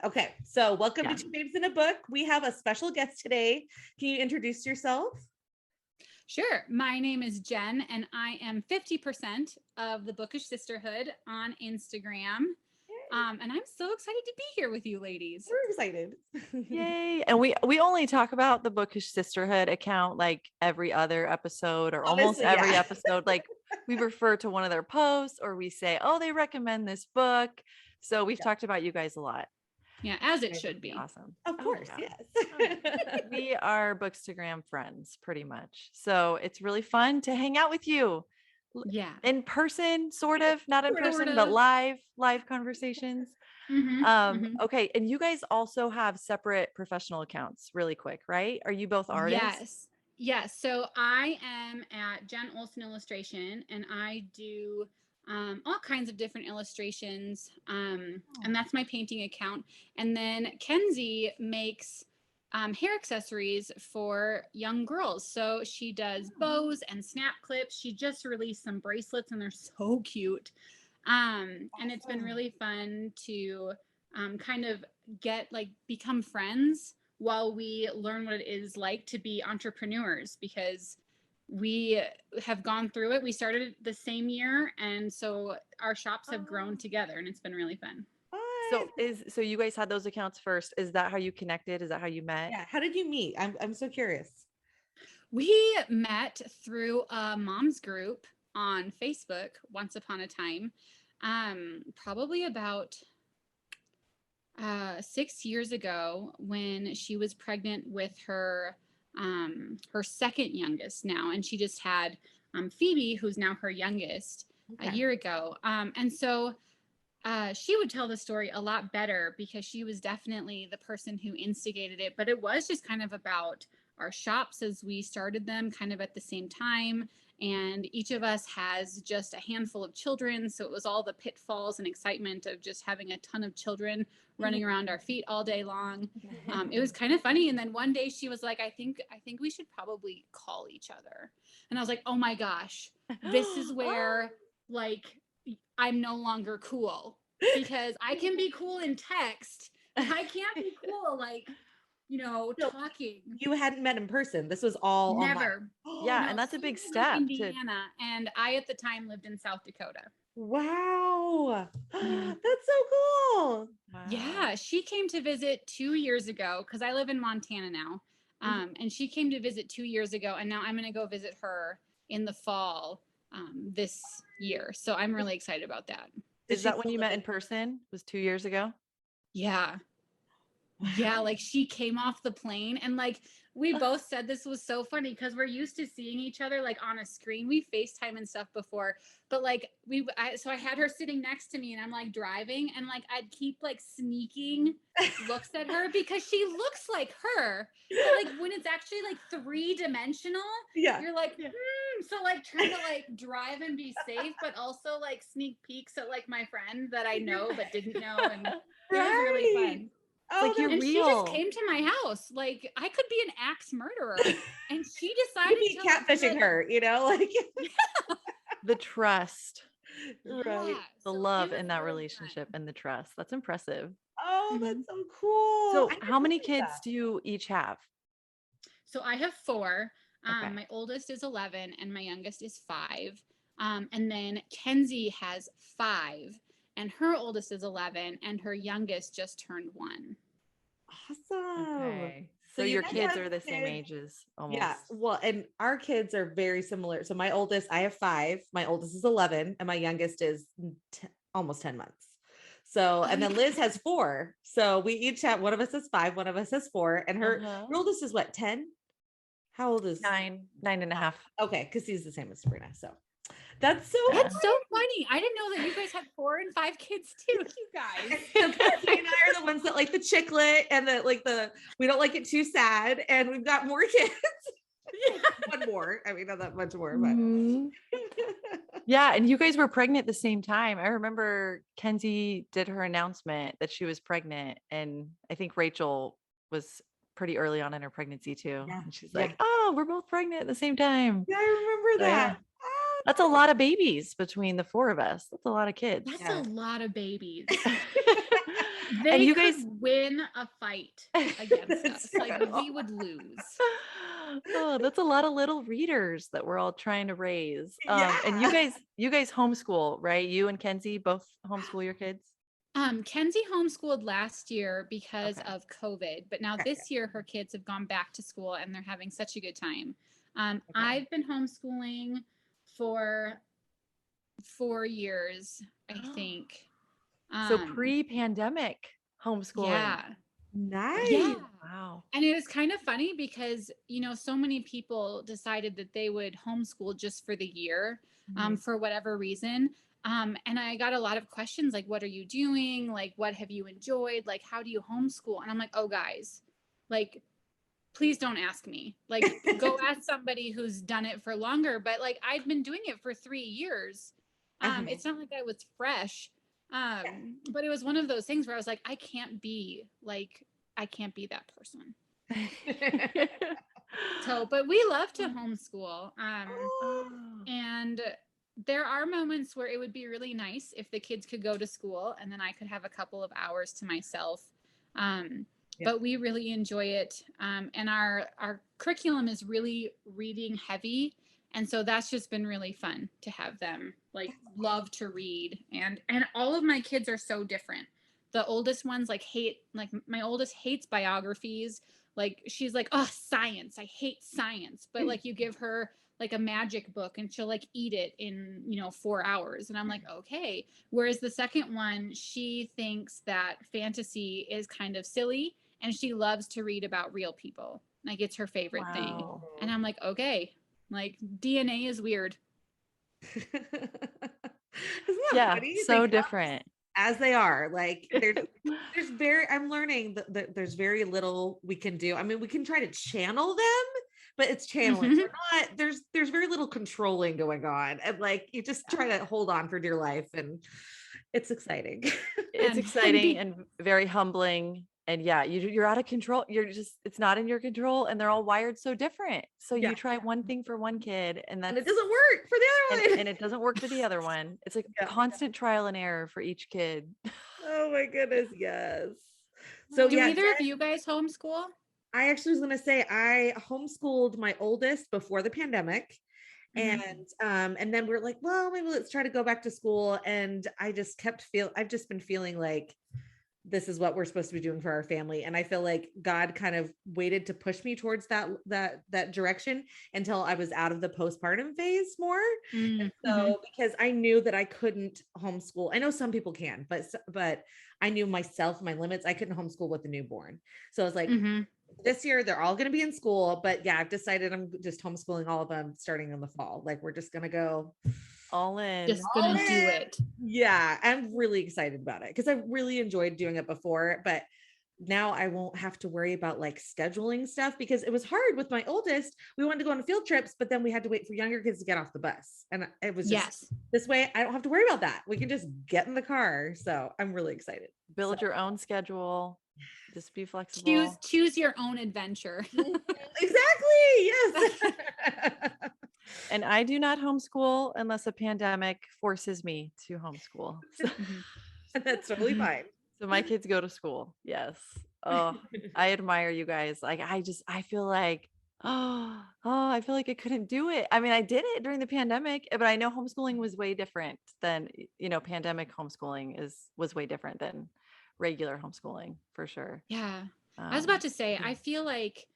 Okay, so welcome Yeah. to Two Babes in a Book. We have a special guest today. Can you introduce yourself? Sure. My name is Jen, and I am 50% of the Bookish Sisterhood on Instagram. And I'm so excited to be here with you ladies. We're excited. Yay. And we only talk about the Bookish Sisterhood account like every other episode or almost Honestly, every yeah. episode. Like we refer to one of their posts or we say, oh, they recommend this book. So we've talked about you guys a lot. Yeah, as it should be. Awesome. Of course, yeah. yes. We are Bookstagram friends pretty much. So it's really fun to hang out with you. Yeah. In person, sort of, not in Sort person, of. but live conversations. Okay. And you guys also have separate professional accounts really quick, right? Are you both artists? Yes. So I am at Jen Olson Illustration, and I do all kinds of different illustrations. And that's my painting account. And then Kenzie makes hair accessories for young girls. So she does bows and snap clips. She just released some bracelets, and they're so cute. And it's been really fun to kind of become friends while we learn what it is like to be entrepreneurs, because we have gone through it. We started the same year, and so our shops have grown together, and it's been really fun. So you guys had those accounts first. Is that how you connected? Is that how you met? Yeah. How did you meet? I'm so curious. We met through a mom's group on Facebook once upon a time, probably about 6 years ago, when she was pregnant with her second youngest now, and she just had Phoebe, who's now her youngest, a year ago. And so she would tell the story a lot better, because she was definitely the person who instigated it. But it was just kind of about our shops as we started them kind of at the same time. And each of us has just a handful of children. So it was all the pitfalls and excitement of just having a ton of children running around our feet all day long. It was kind of funny. And then one day she was like, I think we should probably call each other. And I was like, oh my gosh, this is where like I'm no longer cool, because I can be cool in text. I can't be cool talking. You hadn't met in person. This was all Never. Yeah, No, and that's a she big lived in step. Indiana, and I at the time lived in South Dakota. Wow. That's so cool. Wow. Yeah, she came to visit 2 years ago, because I live in Montana now. And she came to visit 2 years ago, and now I'm going to go visit her in the fall this year. So I'm really excited about that. Is that when you met in person? Was 2 years ago? Yeah. Yeah, like she came off the plane, and like we both said this was so funny, because we're used to seeing each other like on a screen. We FaceTime and stuff before, but like so I had her sitting next to me, and I'm like driving, and like I'd keep like sneaking looks at her, because she looks like her, but like when it's actually like 3-dimensional, you're like so like trying to like drive and be safe, but also like sneak peeks at like my friend that I know but didn't know, and it was really fun. Oh, like you're and real. she just came to my house. Like I could be an axe murderer, and she decided to be catfishing her, like the trust, right? The love in that relationship and the trust. That's impressive. Oh, that's so cool. So how many kids do you each have? So I have 4. Okay. My oldest is 11, and my youngest is 5. And then Kenzie has 5. And her oldest is 11, and her youngest just turned 1. Awesome. Okay. So your kids are the same ages almost. Yeah. Well, and our kids are very similar. So my oldest, I have 5. My oldest is 11, and my youngest is almost 10 months. So, and then Liz has 4. So we each have, one of us has 5, one of us has 4, and her oldest is what, 10? How old is 9 and a half? Okay, because he's the same as Sabrina. So that's so funny. I didn't know that you guys had 4 and 5 kids too, you guys. Kenzie and I are the ones that like the chicklet, and we don't like it too sad, and we've got more kids. One more. I mean, not that much more, but yeah. And you guys were pregnant at the same time. I remember Kenzie did her announcement that she was pregnant, and I think Rachel was pretty early on in her pregnancy too. Yeah. And she's like, oh, we're both pregnant at the same time. Yeah, I remember remember that. That's a lot of babies between the four of us. That's a lot of kids. That's a lot of babies. And They you could guys win a fight against us. Like we would lose. Oh, that's a lot of little readers that we're all trying to raise. And you guys homeschool, right? You and Kenzie both homeschool your kids? Kenzie homeschooled last year because of COVID, but now this year her kids have gone back to school and they're having such a good time. I've been homeschooling for 4 years, I think. So pre-pandemic homeschooling. Yeah. Nice. Yeah. Wow. And it was kind of funny because, so many people decided that they would homeschool just for the year, for whatever reason. And I got a lot of questions like, what are you doing? Like, what have you enjoyed? Like, how do you homeschool? And I'm like, oh, guys, like, please don't ask me. Like, go ask somebody who's done it for longer. But like, I'd been doing it for 3 years. It's not like I was fresh. But it was one of those things where I was like, I can't be that person. But we love to homeschool. And there are moments where it would be really nice if the kids could go to school and then I could have a couple of hours to myself. But we really enjoy it. And our curriculum is really reading heavy. And so that's just been really fun to have them like love to read. And all of my kids are so different. The oldest ones my oldest hates biographies. Like she's like, oh, science. I hate science. But like you give her like a magic book and she'll like eat it in, 4 hours. And I'm like, okay. Whereas the second one, she thinks that fantasy is kind of silly and she loves to read about real people. Like it's her favorite thing. And I'm like, okay, like DNA is weird. Isn't that funny? So Like, different. As they are, like I'm learning that there's very little we can do. I mean, we can try to channel them, but it's channeling. There's very little controlling going on. And like, you just try to hold on for dear life and it's exciting. It's exciting and very humbling. And you're out of control. It's not in your control and they're all wired so different. So you try one thing for one kid and it doesn't work for the other one. And it doesn't work for the other one. It's like constant trial and error for each kid. Oh my goodness. Yes. So do either of you guys homeschool? I actually was going to say I homeschooled my oldest before the pandemic. And then we're like, well, maybe let's try to go back to school. And I just I've just been feeling like this is what we're supposed to be doing for our family. And I feel like God kind of waited to push me towards that direction until I was out of the postpartum phase more. And so, because I knew that I couldn't homeschool, I know some people can, but I knew myself, my limits. I couldn't homeschool with a newborn. So I was like, this year they're all going to be in school, but I've decided I'm just homeschooling all of them starting in the fall. Like we're just going to go all in. Just gonna do it. Yeah, I'm really excited about it because I really enjoyed doing it before, but now I won't have to worry about like scheduling stuff because it was hard with my oldest. We wanted to go on field trips, but then we had to wait for younger kids to get off the bus. And it was just this way. I don't have to worry about that. We can just get in the car. So I'm really excited. Build your own schedule. Just be flexible. Choose your own adventure. Exactly. Yes. And I do not homeschool unless a pandemic forces me to homeschool. So. That's totally fine. So my kids go to school. Yes. Oh, I admire you guys. Like, I feel like, I feel like I couldn't do it. I mean, I did it during the pandemic, but I know homeschooling was way different than, pandemic homeschooling was way different than regular homeschooling for sure. Yeah. I was about to say, I feel like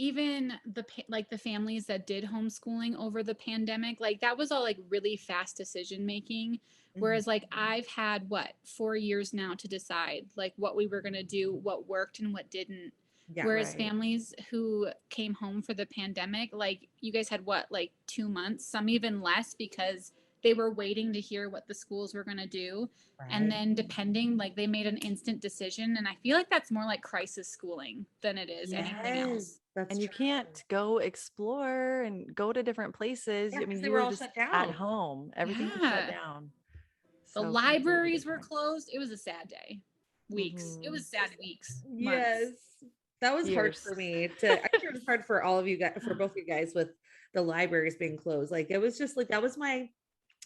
even the families that did homeschooling over the pandemic, like that was all like really fast decision making. Whereas like I've had 4 years now to decide like what we were going to do, what worked and what didn't. Whereas families who came home for the pandemic, like you guys had 2 months, some even less because they were waiting to hear what the schools were going to do. And then depending, like they made an instant decision. And I feel like that's more like crisis schooling than it is anything else. And you can't go explore and go to different places. I mean, you were just at home. Everything was shut down. The libraries were closed. It was a sad day. Weeks. It was sad weeks. Yes. That was hard Years. for me to, I think it was hard for all of you guys, for both of you guys with the libraries being closed. Like, it was just like, that was my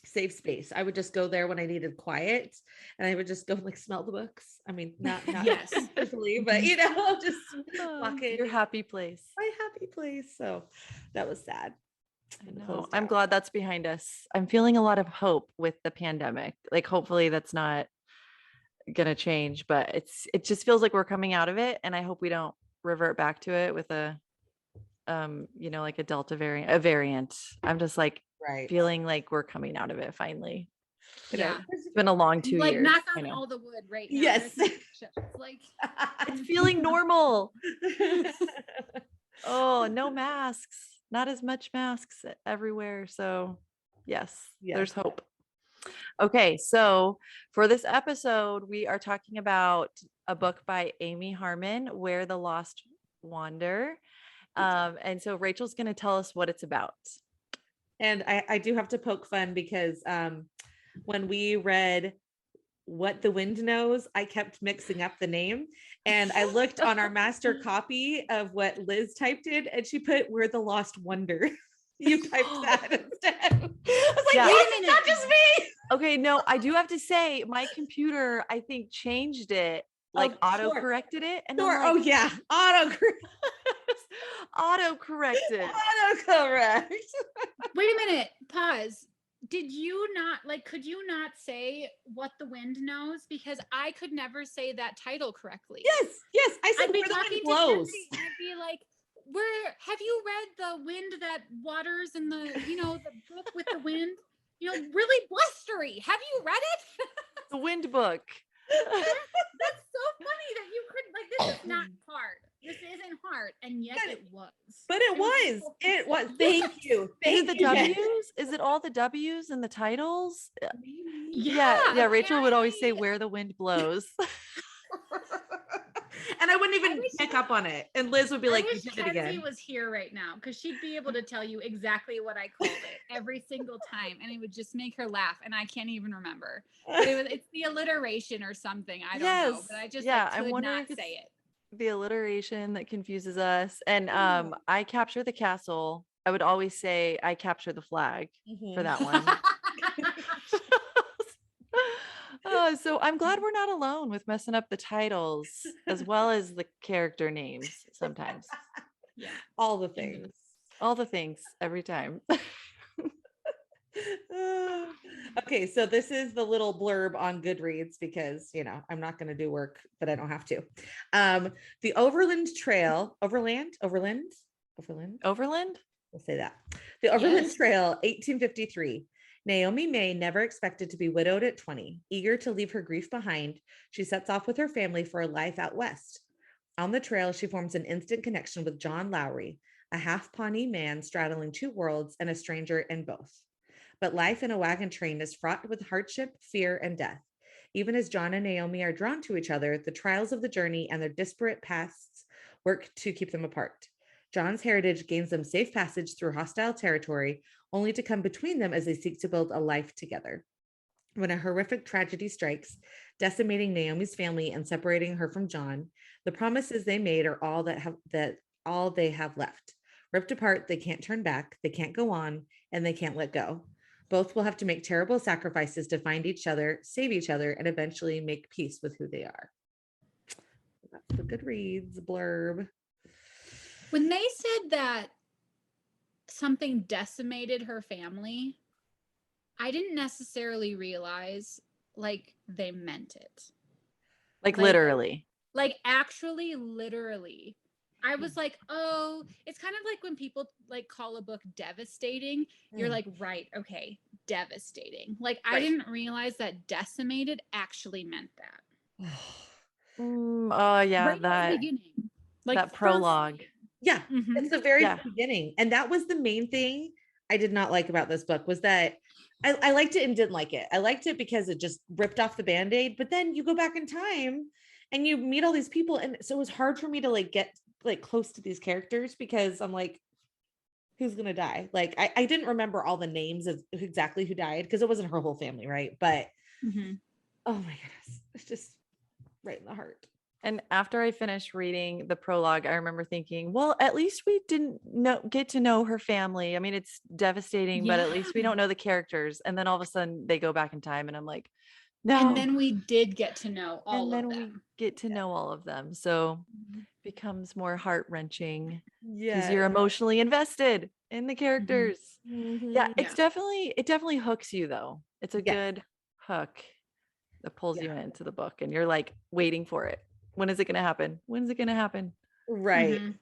safe space. I would just go there when I needed quiet, and I would just go like smell the books. I mean, not Yes. usually, but just walk in. Your happy place. My happy place. So that was sad. I And know. closed I'm down. glad that's behind us. I'm feeling a lot of hope with the pandemic. Like, hopefully that's not gonna change, but it just feels like we're coming out of it, and I hope we don't revert back to it with a like a Delta variant. I'm just like Right. feeling like we're coming out of it finally. Yeah. It's been a long 2 Like years. knock I on know. all the wood right now. Yes. It's like It's feeling normal. Oh, no masks, not as much masks everywhere. So yes, there's hope. Okay, so for this episode, we are talking about a book by Amy Harmon, Where the Lost Wander. And so Rachel's going to tell us what it's about. And I do have to poke fun because when we read What the Wind Knows, I kept mixing up the name, and I looked on our master copy of what Liz typed in, and she put Where the Lost Wonder. You typed that instead. I was like, Yeah. wait a minute, not just me. Okay, no, I do have to say my computer, I think, changed it, like auto corrected it. And sure. I'm like, Oh yeah, auto corrected. Autocorrect. Wait a minute, pause. Did you not could you not say What the Wind Knows? Because I could never say that title correctly. Yes. I said I'd be Where the talking Wind to Blows. Kenzie and I'd be like, where have you read The Wind That Waters in the, the book with the wind? Really blustery. Have you read it? The Wind book. That's so funny that you could this is not hard. This isn't hard, and yet it was. But it was. It was. Thank you. Is it the Jen. W's? Is it all the W's in the titles? Yeah. Rachel would always say Where the Wind Blows. And I wouldn't even pick up on it. And Liz would be like, I wish you did it Kenzie again. was here right now, because she'd be able to tell you exactly what I called it every single time, and it would just make her laugh. And I can't even remember. But it's the alliteration or something. I don't know. But I just could not say it. The alliteration that confuses us. And I capture the castle. I would always say I capture the flag for that one. So I'm glad we're not alone with messing up the titles as well as the character names sometimes. Yeah. All the things. All the things every time. Okay, so this is the little blurb on Goodreads because, I'm not going to do work that I don't have to. The Overland Trail, Overland? We'll say that. The Overland Trail, 1853. Naomi May never expected to be widowed at 20. Eager to leave her grief behind, she sets off with her family for a life out west. On the trail, she forms an instant connection with John Lowry, a half-Pawnee man straddling two worlds and a stranger in both. But life in a wagon train is fraught with hardship, fear, and death. Even as John and Naomi are drawn to each other, the trials of the journey and their disparate pasts work to keep them apart. John's heritage gains them safe passage through hostile territory, only to come between them as they seek to build a life together. When a horrific tragedy strikes, decimating Naomi's family and separating her from John, the promises they made are all they have left. Ripped apart, they can't turn back, they can't go on, and they can't let go. Both will have to make terrible sacrifices to find each other, save each other, and eventually make peace with who they are. That's the Goodreads blurb. When they said that something decimated her family, I didn't necessarily realize they meant it. Like literally. Like actually literally. I was like, oh, it's kind of like when people call a book devastating. You're like, right, okay, devastating. I didn't realize that decimated actually meant that. Right at the beginning. That prologue. Yeah, it's the very beginning. And that was the main thing I did not like about this book, was that I liked it and didn't like it. I liked it because it just ripped off the Band-Aid, but then you go back in time and you meet all these people. And so it was hard for me to get close to these characters because I'm like, who's going to die? I didn't remember all the names of exactly who died because it wasn't her whole family. Right. But oh my goodness, it's just right in the heart. And after I finished reading the prologue, I remember thinking, well, at least we didn't get to know her family. I mean, it's devastating, but at least we Yeah. don't know the characters. And then all of a sudden they go back in time and I'm like, And no. then we did get to know all And of then we them. get to know all of them. So Mhm. becomes more heart-wrenching because Yeah. you're emotionally invested in the Mhm. characters. Yeah, Mhm. it definitely hooks you though. It's a Yes. good hook that pulls Yeah. you into the book and you're like waiting for it. When is it going to happen? When is it going to happen? Right. Mhm.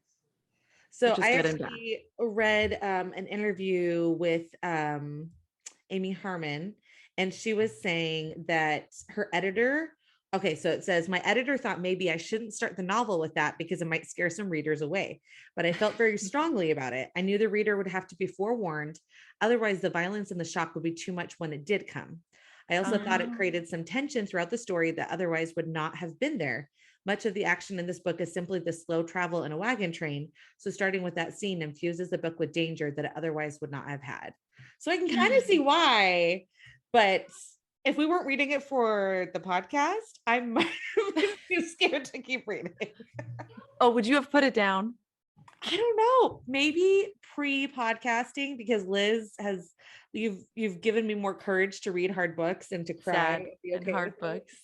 So Which is I good and bad. actually read an interview with Amy Harmon, and she was saying that her editor, okay, so it says, my editor thought maybe I shouldn't start the novel with that because it might scare some readers away, but I felt very strongly about it. I knew the reader would have to be forewarned. Otherwise, the violence and the shock would be too much when it did come. I also thought it Oh. created some tension throughout the story that otherwise would not have been there. Much of the action in this book is simply the slow travel in a wagon train. So starting with that scene infuses the book with danger that it otherwise would not have had. So I can kind of see why, but if we weren't reading it for the podcast, I might have been too scared to keep reading. Oh, would you have put it down? I don't know. Maybe pre-podcasting, because Liz has you've given me more courage to read hard books and to cry. Sad and be and okay hard with it. books.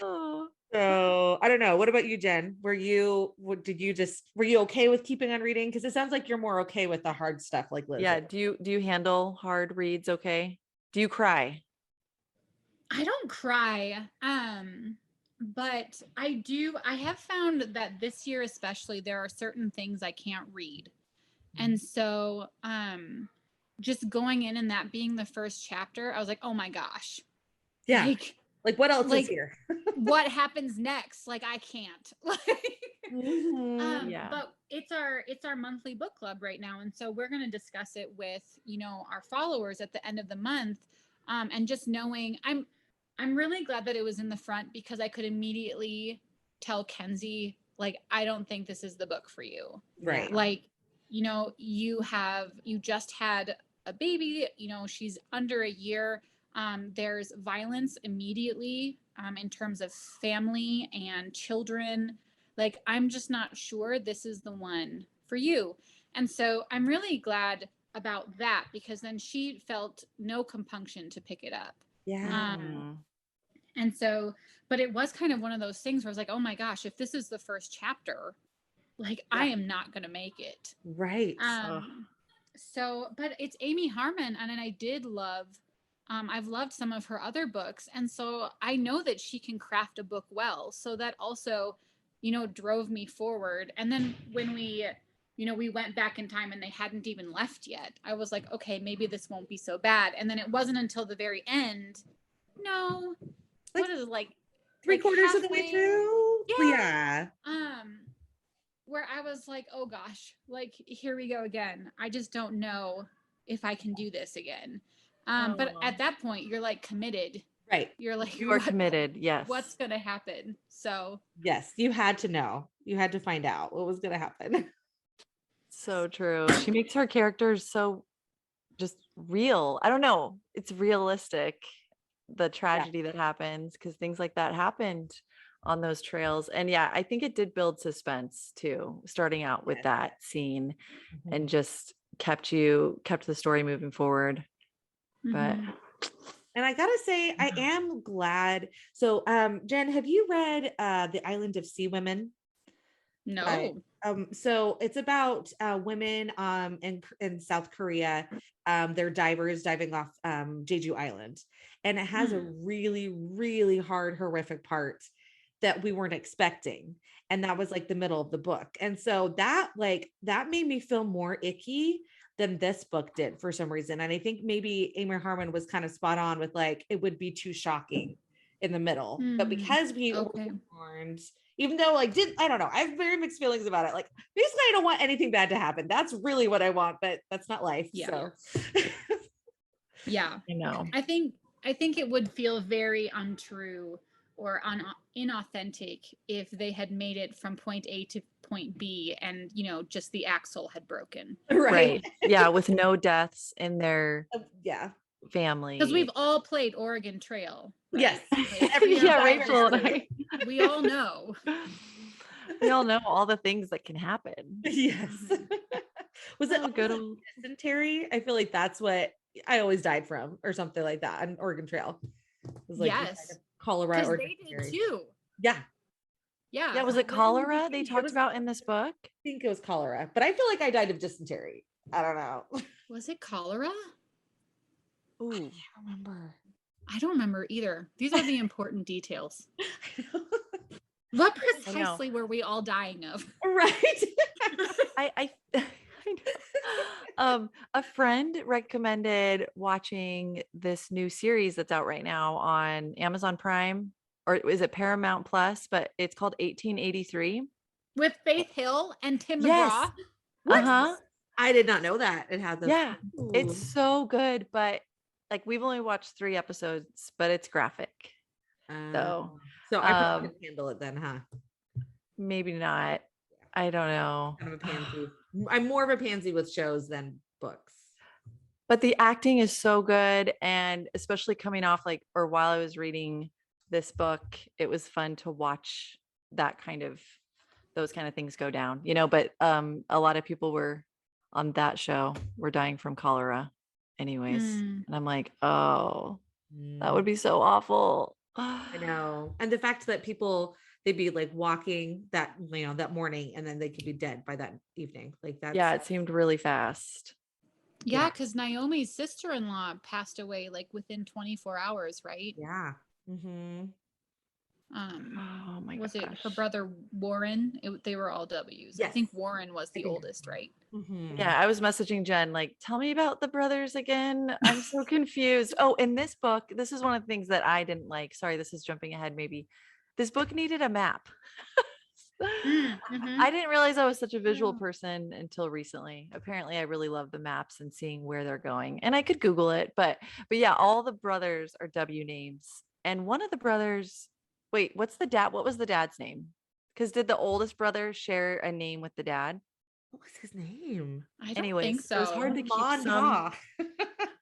Oh. So I don't know. What about you, Jen? Were you okay with keeping on reading? Because it sounds like you're more okay with the hard stuff like Liz Yeah, is. do you handle hard reads okay? Do you cry? I don't cry. But I have found that this year especially there are certain things I can't read. And so just going in and that being the first chapter, I was like, "Oh my gosh." Yeah. Like what else is Like here? what happens next? Like I can't. Mhm. Yeah. But it's our monthly book club right now, and so we're going to discuss it with our followers at the end of the month, and just knowing I'm really glad that it was in the front because I could immediately tell Kenzie like I don't think this is the book for you. Right. Like you just had a baby. She's under a year. There's violence immediately in terms of family and children. Like, I'm just not sure this is the one for you. And so I'm really glad about that because then she felt no compunction to pick it up. Yeah. And so, but it was kind of one of those things where I was like, oh my gosh, if this is the first chapter, like I am not going to make it. Right. So, but it's Amy Harmon, and I did love. I've loved some of her other books, and so I know that she can craft a book well. So that also, drove me forward. And then when we went back in time and they hadn't even left yet, I was like, okay, maybe this won't be so bad. And then it wasn't until the very end. No, what is it like? Three-quarters of the way through? Yeah. Where I was like, oh gosh, like here we go again. I just don't know if I can do this again. But at that point, you're like committed. Right. You're like, You are committed. Yes. What's going to happen? So, yes, you had to know. You had to find out what was going to happen. So true. She makes her characters so just real. I don't know. It's realistic, the tragedy that happens, because things like that happened on those trails. And yeah, I think it did build suspense too, starting out with that scene and just kept the story moving forward. But and I gotta say, I am glad. So Jen, have you read The Island of Sea Women? no. So it's about women in South Korea. They're divers diving off Jeju Island, and it has a really, really hard, horrific part that we weren't expecting, and that was like the middle of the book. And so that made me feel more icky than this book did for some reason. And I think maybe Amy Harmon was kind of spot on with like it would be too shocking in the middle, but because we were warned, even though I don't know, I have very mixed feelings about it. Like basically I don't want anything bad to happen. That's really what I want, but that's not life. Yeah. So yeah, I know. I think it would feel very untrue or inauthentic if they had made it from point A to point B and just the axle had broken. Right. Yeah, with no deaths in their Yeah. family. Because we've all played Oregon Trail. Right? Yes. Like, Every year yeah, I Rachel and just- I. we all know. We all know all the things that can happen. Yes. Was it Oh, good also old. dysentery? I feel like that's what I always died from, or something like that on Oregon Trail. It was like Yes. cholera Because or they did dysentery. too. Yeah, Yeah. Yeah, was it cholera they talked about in this book? I think it was cholera, but I feel like I died of dysentery. I don't know. Was it cholera? Ooh. I can't remember. I don't remember either. These are the important details. I know. What I know. precisely were we all dying of? Right. I know. A friend recommended watching this new series that's out right now on Amazon Prime, or is it Paramount Plus? But it's called 1883. With Faith Hill and Tim Yes. McGraw? Uh-huh. I did not know that it had this. Yeah. It's Ooh. so good, but like we've only watched 3 episodes, but it's graphic. So I probably could handle it then, huh? maybe not. I don't know. Kind of a pansy. I'm more of a pansy with shows than books. But the acting is so good, and especially coming off like, or while I was reading this book, it was fun to watch that kind of those kind of things go down, but a lot of people were on that show were dying from cholera anyways. And I'm like, oh, that would be so awful. I know. And the fact that they'd be like walking that morning and then they could be dead by that evening. Like that. Yeah, it seemed really fast. Yeah, because Naomi's sister-in-law passed away like within 24 hours, right? Yeah. Mm-hmm. Oh my was gosh. it her brother Warren? They were all W's. I Yes. think Warren was the oldest, right? Mm-hmm. Yeah, I was messaging Jen, like, tell me about the brothers again. I'm so confused. Oh, in this book, this is one of the things that I didn't like. Sorry, this is jumping ahead maybe. This book needed a map. Mm-hmm. I didn't realize I was such a visual person until recently. Apparently, I really love the maps and seeing where they're going. And I could Google it, but yeah, all the brothers are W names. And one of the brothers, wait, what was the dad's name? Because did the oldest brother share a name with the dad? What was his name? I don't Anyways, think so. it was hard to keep Mom, some.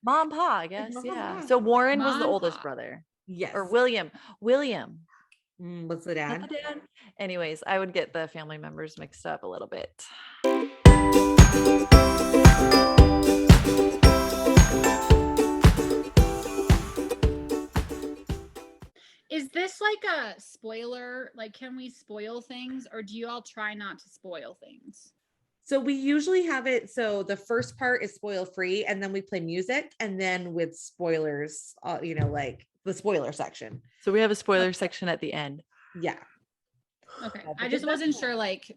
Mom, Pa, I guess. Mom, Yeah. Pa. So Warren was the Mom, oldest Pa. brother. Yes. Or William. What's the Is that dad? the dad? Anyways, I would get the family members mixed up a little bit. Is this like a spoiler? Like, can we spoil things, or do you all try not to spoil things? So we usually have it. So the first part is spoil free, and then we play music, and then with spoilers, like the spoiler section. So we have a spoiler section at the end. Yeah. Okay. Yeah, I just wasn't sure, like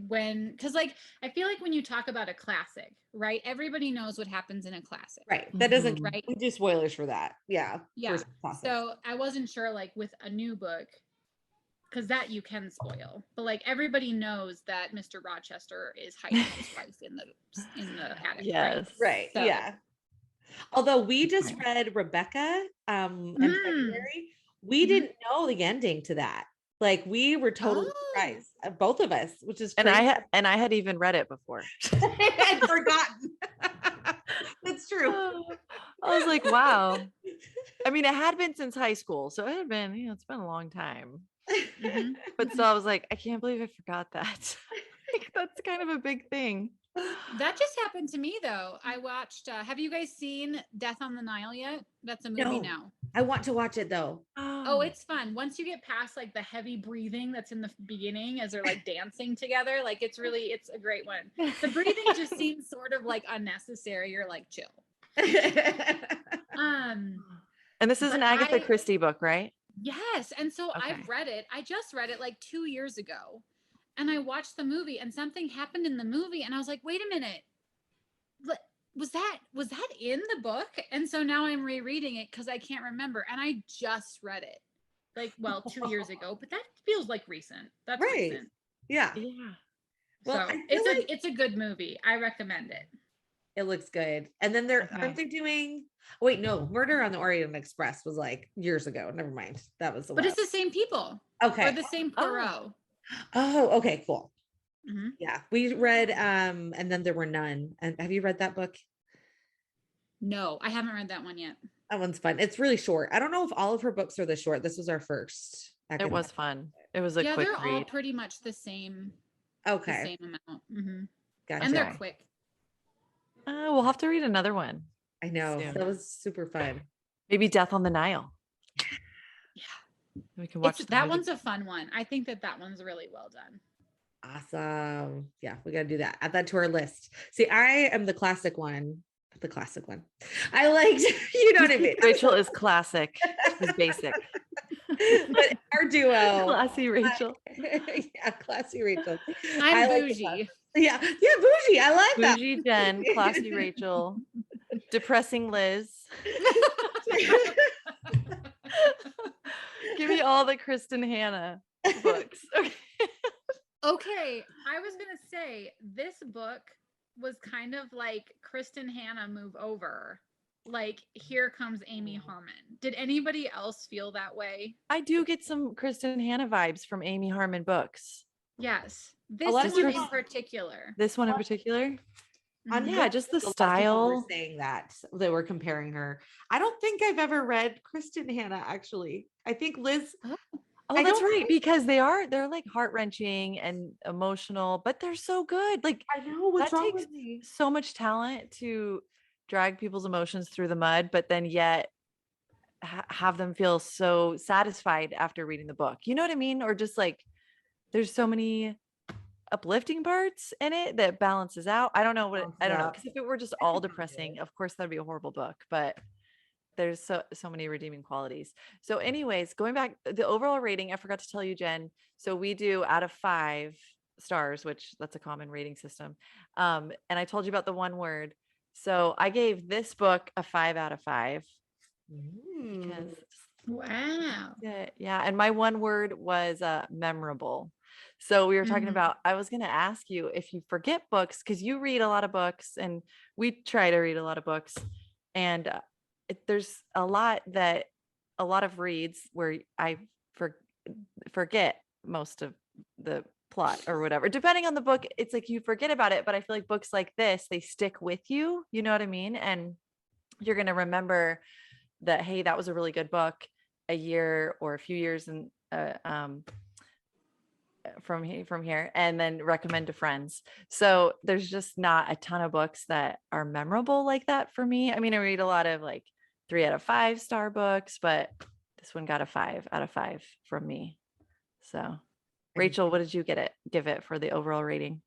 when, because like I feel like when you talk about a classic, right? Everybody knows what happens in a classic. Right. That doesn't. Mhm. Right. We do spoilers for that. Yeah. Yeah. for classics. So I wasn't sure, like with a new book, because that you can spoil, but like everybody knows that Mr. Rochester is hiding his wife in the attic. Yes. Right. So- Yeah. Although we just read Rebecca in February, we Mhm. didn't know the ending to that. Like we were totally surprised, both of us, which is And crazy. I had even read it before. I'd forgotten. That's true. I was like, wow. I mean, it had been since high school, so it had been, it's been a long time. Mhm. But still, I was like, I can't believe I forgot that. Like, that's kind of a big thing. That just happened to me though. I watched. Have you guys seen Death on the Nile yet? That's a movie No. now. I want to watch it though. Oh, it's fun. Once you get past like the heavy breathing that's in the beginning as they're like dancing together, like it's a great one. The breathing just seems sort of like unnecessary. You're like, chill. And this is but an Agatha Christie book, right? Yes. And so Okay. I've read it. I just read it like 2 years ago. And I watched the movie and something happened in the movie and I was like, wait a minute. Was that in the book? And so now I'm rereading it because I can't remember. And I just read it. Like, well, 2 years ago, but that feels like recent. That's Right. recent. Yeah. Yeah. Well, So I feel it's a good movie. I recommend it. it looks good. And then aren't they doing? Wait, no, Murder on the Orient Express was like years ago. Never mind. That was the But one. it's the same people. Okay. Or the same Poirot. Oh, okay, cool. Mhm. Yeah, we read and then there were none. And have you read that book? No, I haven't read that one yet. That one's fun. It's really short. I don't know if all of her books are this short. This was our first. It was fun. It was a Yeah, quick they're all read. pretty much the same Okay. amount. Mm-hmm. Gotcha. And they're quick. We'll have to read another one. I know. soon. That was super fun. Maybe Death on the Nile. Yeah. We can watch That one's a fun one. I think that one's really well done. Awesome. Yeah, we got to do that. Add that to our list. See, I am the classic one. The classic one. I liked, you know what I mean? Rachel is classic. She's basic. But our duo. Classy Rachel. Yeah, classy Rachel. I'm like bougie. Yeah, bougie. I like that. Bougie Jen, classy Rachel, depressing Liz. Give me all the Kristen Hannah books. Okay. Okay, I was gonna say this book was kind of like Kristen Hannah move over. Like, here comes Amy Harmon. Did anybody else feel that way? I do get some Kristen Hannah vibes from Amy Harmon books. Yes. This lot of one people- in particular. This one in particular? On Yeah, just the a lot of people were style. saying that they were comparing her. I don't think I've ever read Kristen Hannah, actually. I think Liz. Oh, I that's don't right. Because they're like heart-wrenching and emotional, but they're so good. Like, I know what's that wrong takes with me. so much talent to drag people's emotions through the mud, but then yet have them feel so satisfied after reading the book. You know what I mean? Or just like, there's so many uplifting parts in it that balances out. I don't know. Because if it were just all depressing, of course that'd be a horrible book, but there's so many redeeming qualities. So anyways, going back, the overall rating, I forgot to tell you, Jen. So we do out of 5 stars, which that's a common rating system. And I told you about the one word. So I gave this book a 5 out of 5 because Wow. yeah. And my one word was memorable. So we were talking about, I was going to ask you if you forget books, because you read a lot of books and we try to read a lot of books. And there's a lot of reads where I forget most of the plot or whatever. Depending on the book, it's like you forget about it. But I feel like books like this, they stick with you. You know what I mean? And you're going to remember that, hey, that was a really good book a year or a few years and from here, and then recommend to friends. So there's just not a ton of books that are memorable like that for me. I mean, I read a lot of like 3 out of 5 star books, but this one got a 5 out of 5 from me. So Rachel, what did you give it for the overall rating?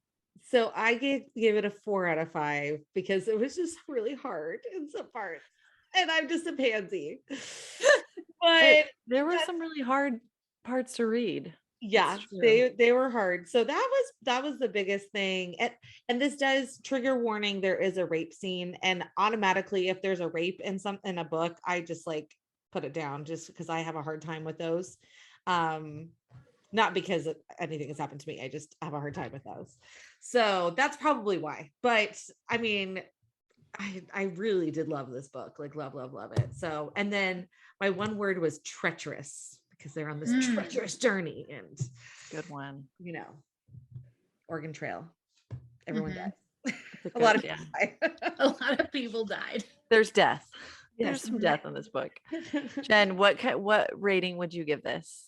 So I give it a 4 out of 5 because it was just really hard in some parts. And I'm just a pansy. But there were some really hard parts to read. Yeah, they were hard. So that was the biggest thing. And this does trigger warning, there is a rape scene, and automatically if there's a rape in a book, I just like put it down just because I have a hard time with those. Not because anything has happened to me. I just have a hard time with those. So that's probably why. But I mean, I really did love this book. Like love it. So, and then my one word was treacherous, because they're on this treacherous journey, and good one. You know, Oregon Trail. Everyone dies. A lot of people died. There's death. Yes. There's some death in this book. Jen, what rating would you give this?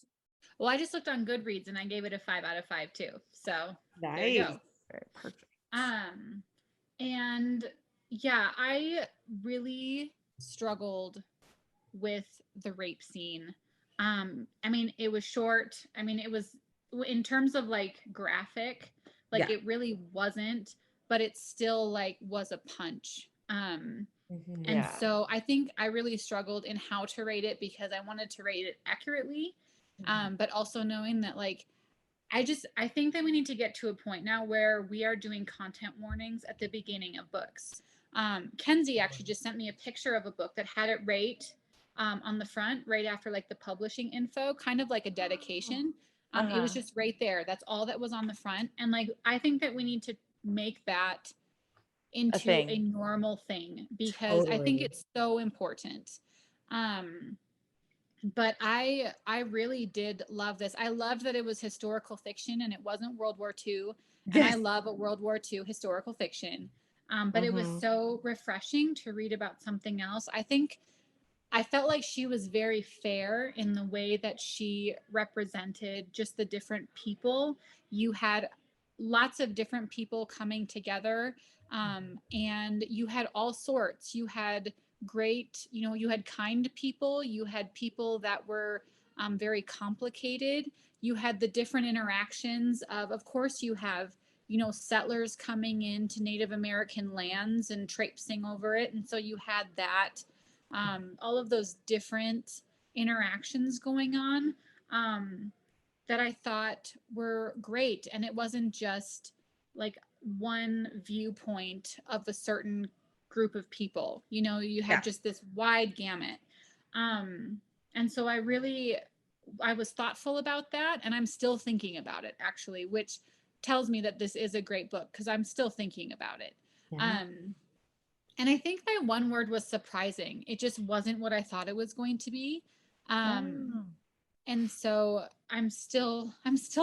Well, I just looked on Goodreads and I gave it a 5 out of 5 too. So nice. There you go. Very perfect. And yeah, I really struggled with the rape scene. I mean, it was short. I mean, it was, in terms of like graphic, like it really wasn't, but it still like was a punch. And so I think I really struggled in how to rate it, because I wanted to rate it accurately. But also knowing that like, I think that we need to get to a point now where we are doing content warnings at the beginning of books. Kenzie actually just sent me a picture of a book that had it rate on the front, right after like the publishing info, kind of like a dedication. It was just right there. That's all that was on the front. And like, I think that we need to make that into a normal thing, because I think it's so important. But I really did love this. I loved that it was historical fiction and it wasn't World War II. And I love a World War II historical fiction. But it was so refreshing to read about something else. I felt like she was very fair in the way that she represented just the different people. You had lots of different people coming together, and you had all sorts. You had great, you had kind people, you had people that were very complicated. You had the different interactions of course, you have settlers coming into Native American lands and traipsing over it. And so you had that, all of those different interactions going on, that I thought were great. And it wasn't just like one viewpoint of a certain group of people. You had just this wide gamut. And so I was thoughtful about that, and I'm still thinking about it actually, which tells me that this is a great book because I'm still thinking about it. And I think my one word was surprising. It just wasn't what I thought it was going to be. And so I'm still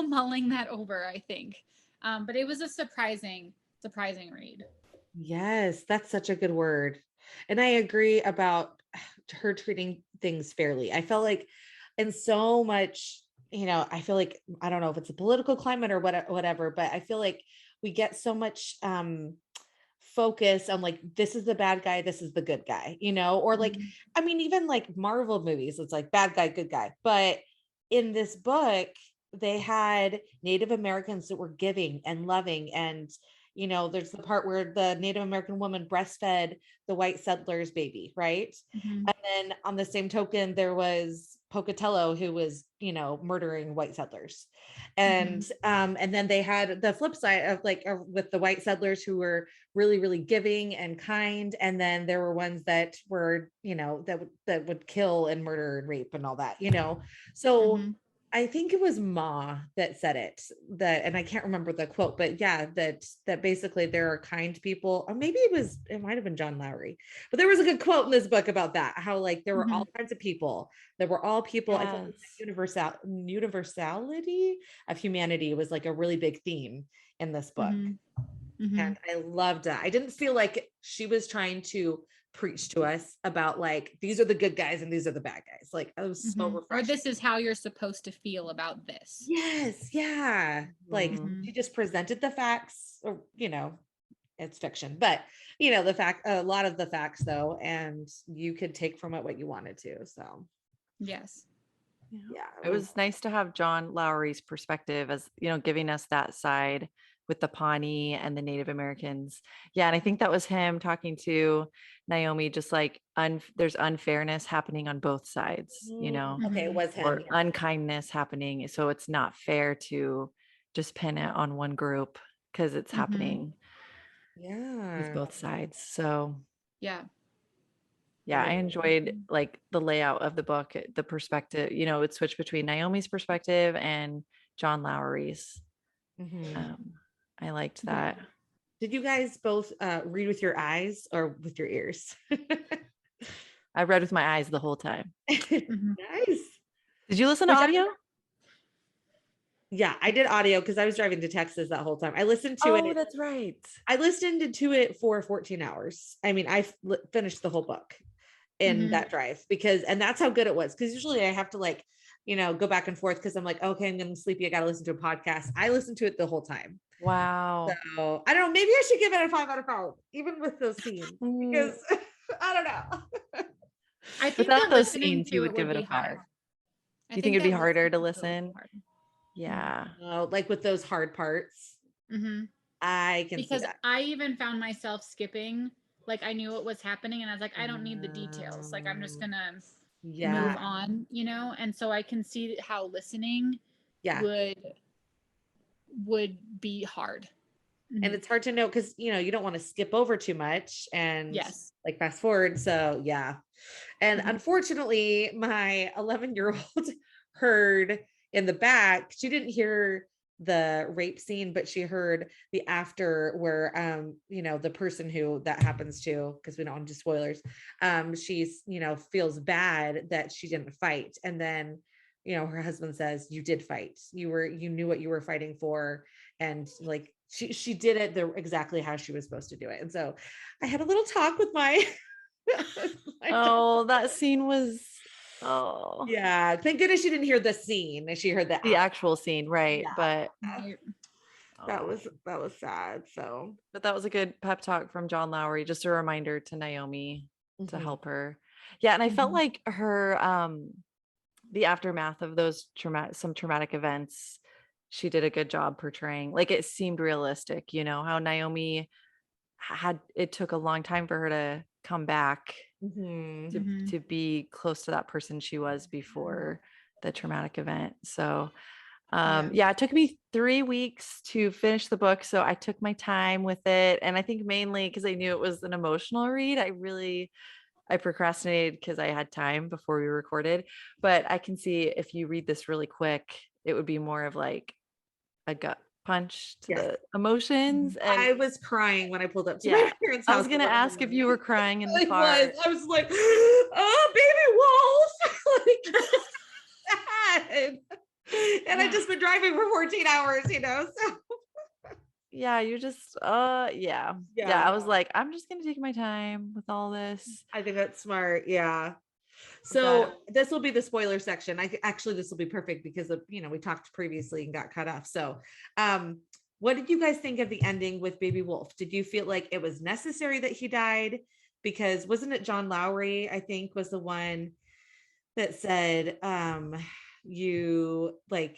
mulling that over, I think. But it was a surprising read. Yes, that's such a good word. And I agree about her treating things fairly. I felt like in so much, I feel like, I don't know if it's a political climate or whatever, but I feel like we get so much focus on like, this is the bad guy, this is the good guy, or like, I mean, even like Marvel movies, it's like bad guy, good guy. But in this book, they had Native Americans that were giving and loving. And there's the part where the Native American woman breastfed the white settler's baby, right? And then on the same token, there was Pocatello, who was, murdering white settlers. And then they had the flip side of like with the white settlers who were really, really giving and kind. And then there were ones that were, that would kill and murder and rape and all that, So I think it was Ma that said it, and I can't remember the quote, but yeah, that basically there are kind people, or maybe it might've been John Lowry, but there was a good quote in this book about that, how like there were all kinds of people, there were all people. Yes. I felt like universality of humanity was like a really big theme in this book. And I loved it. I didn't feel like she was trying to preach to us about like, these are the good guys and these are the bad guys. Like, it was so refreshing. Or this is how you're supposed to feel about this. Yes. Yeah. Like she just presented the facts, or, it's fiction, but a lot of the facts though, and you could take from it what you wanted to. So yes. Yeah. It was nice to have John Lowry's perspective as, giving us that side with the Pawnee and the Native Americans. Yeah. And I think that was him talking to Naomi, just like there's unfairness happening on both sides, Okay, it was him. or unkindness happening. So it's not fair to just pin it on one group because it's happening with both sides. So yeah, I enjoyed like the layout of the book, the perspective, it switched between Naomi's perspective and John Lowry's. I liked that. Did you guys both read with your eyes or with your ears? I read with my eyes the whole time. Nice. Did you listen to audio? Yeah, I did audio because I was driving to Texas that whole time. I listened to it. Oh, that's right. I listened to it for 14 hours. I mean, I finished the whole book in that drive and that's how good it was. Because usually I have to like, go back and forth because I'm like, okay, I'm getting sleepy. I got to listen to a podcast. I listened to it the whole time. Wow. So I don't know. Maybe I should give it a 5 out of 5, even with those scenes, because I don't know. I think without those scenes, you would give it a 5. Hard. Do you think it'd be harder to listen? Yeah. Like with those hard parts. I can because see that. I even found myself skipping. Like I knew what was happening, and I was like, I don't need the details. Like I'm just gonna move on, And so I can see how listening would be hard. And it's hard to know because you don't want to skip over too much and like fast forward. So yeah. And unfortunately, my 11-year-old heard in the back, she didn't hear the rape scene, but she heard the after where the person who that happens to, because we don't want to do spoilers, she's feels bad that she didn't fight. And then her husband says, you did fight, you knew what you were fighting for, and like she did it exactly how she was supposed to do it. And so I had a little talk with my, Oh, that scene was, oh, yeah, thank goodness she didn't hear the scene, she heard the actual scene, right? yeah. But Right. that oh, was sad. So but that was a good pep talk from John Lowry, just a reminder to Naomi to mhm. help her. Yeah, and I felt Mhm. like her the aftermath of those traumatic events, she did a good job portraying. Like it seemed realistic, you know, how Naomi had it took a long time for her to come back Mhm. to be close to that person she was before the traumatic event. So yeah, it took me 3 weeks to finish the book, so I took my time with it, and I think mainly because I knew it was an emotional read. I procrastinated because I had time before we recorded, but I can see if you read this really quick, it would be more of like a gut punch to Yes. the emotions. And I was crying when I pulled up to my yeah, parents' I house. was gonna ask if you were crying in the I car. I was like, oh, baby wolf. Like sad. And I just been driving for 14 hours, so Yeah, you just yeah. yeah, I was like, I'm just gonna take my time with all this. I think that's smart. Yeah. So But this will be the spoiler section. Actually, this will be perfect because of, we talked previously and got cut off. So, what did you guys think of the ending with Baby Wolf? Did you feel like it was necessary that he died? Because wasn't it John Lowry, I think, was the one that said, you like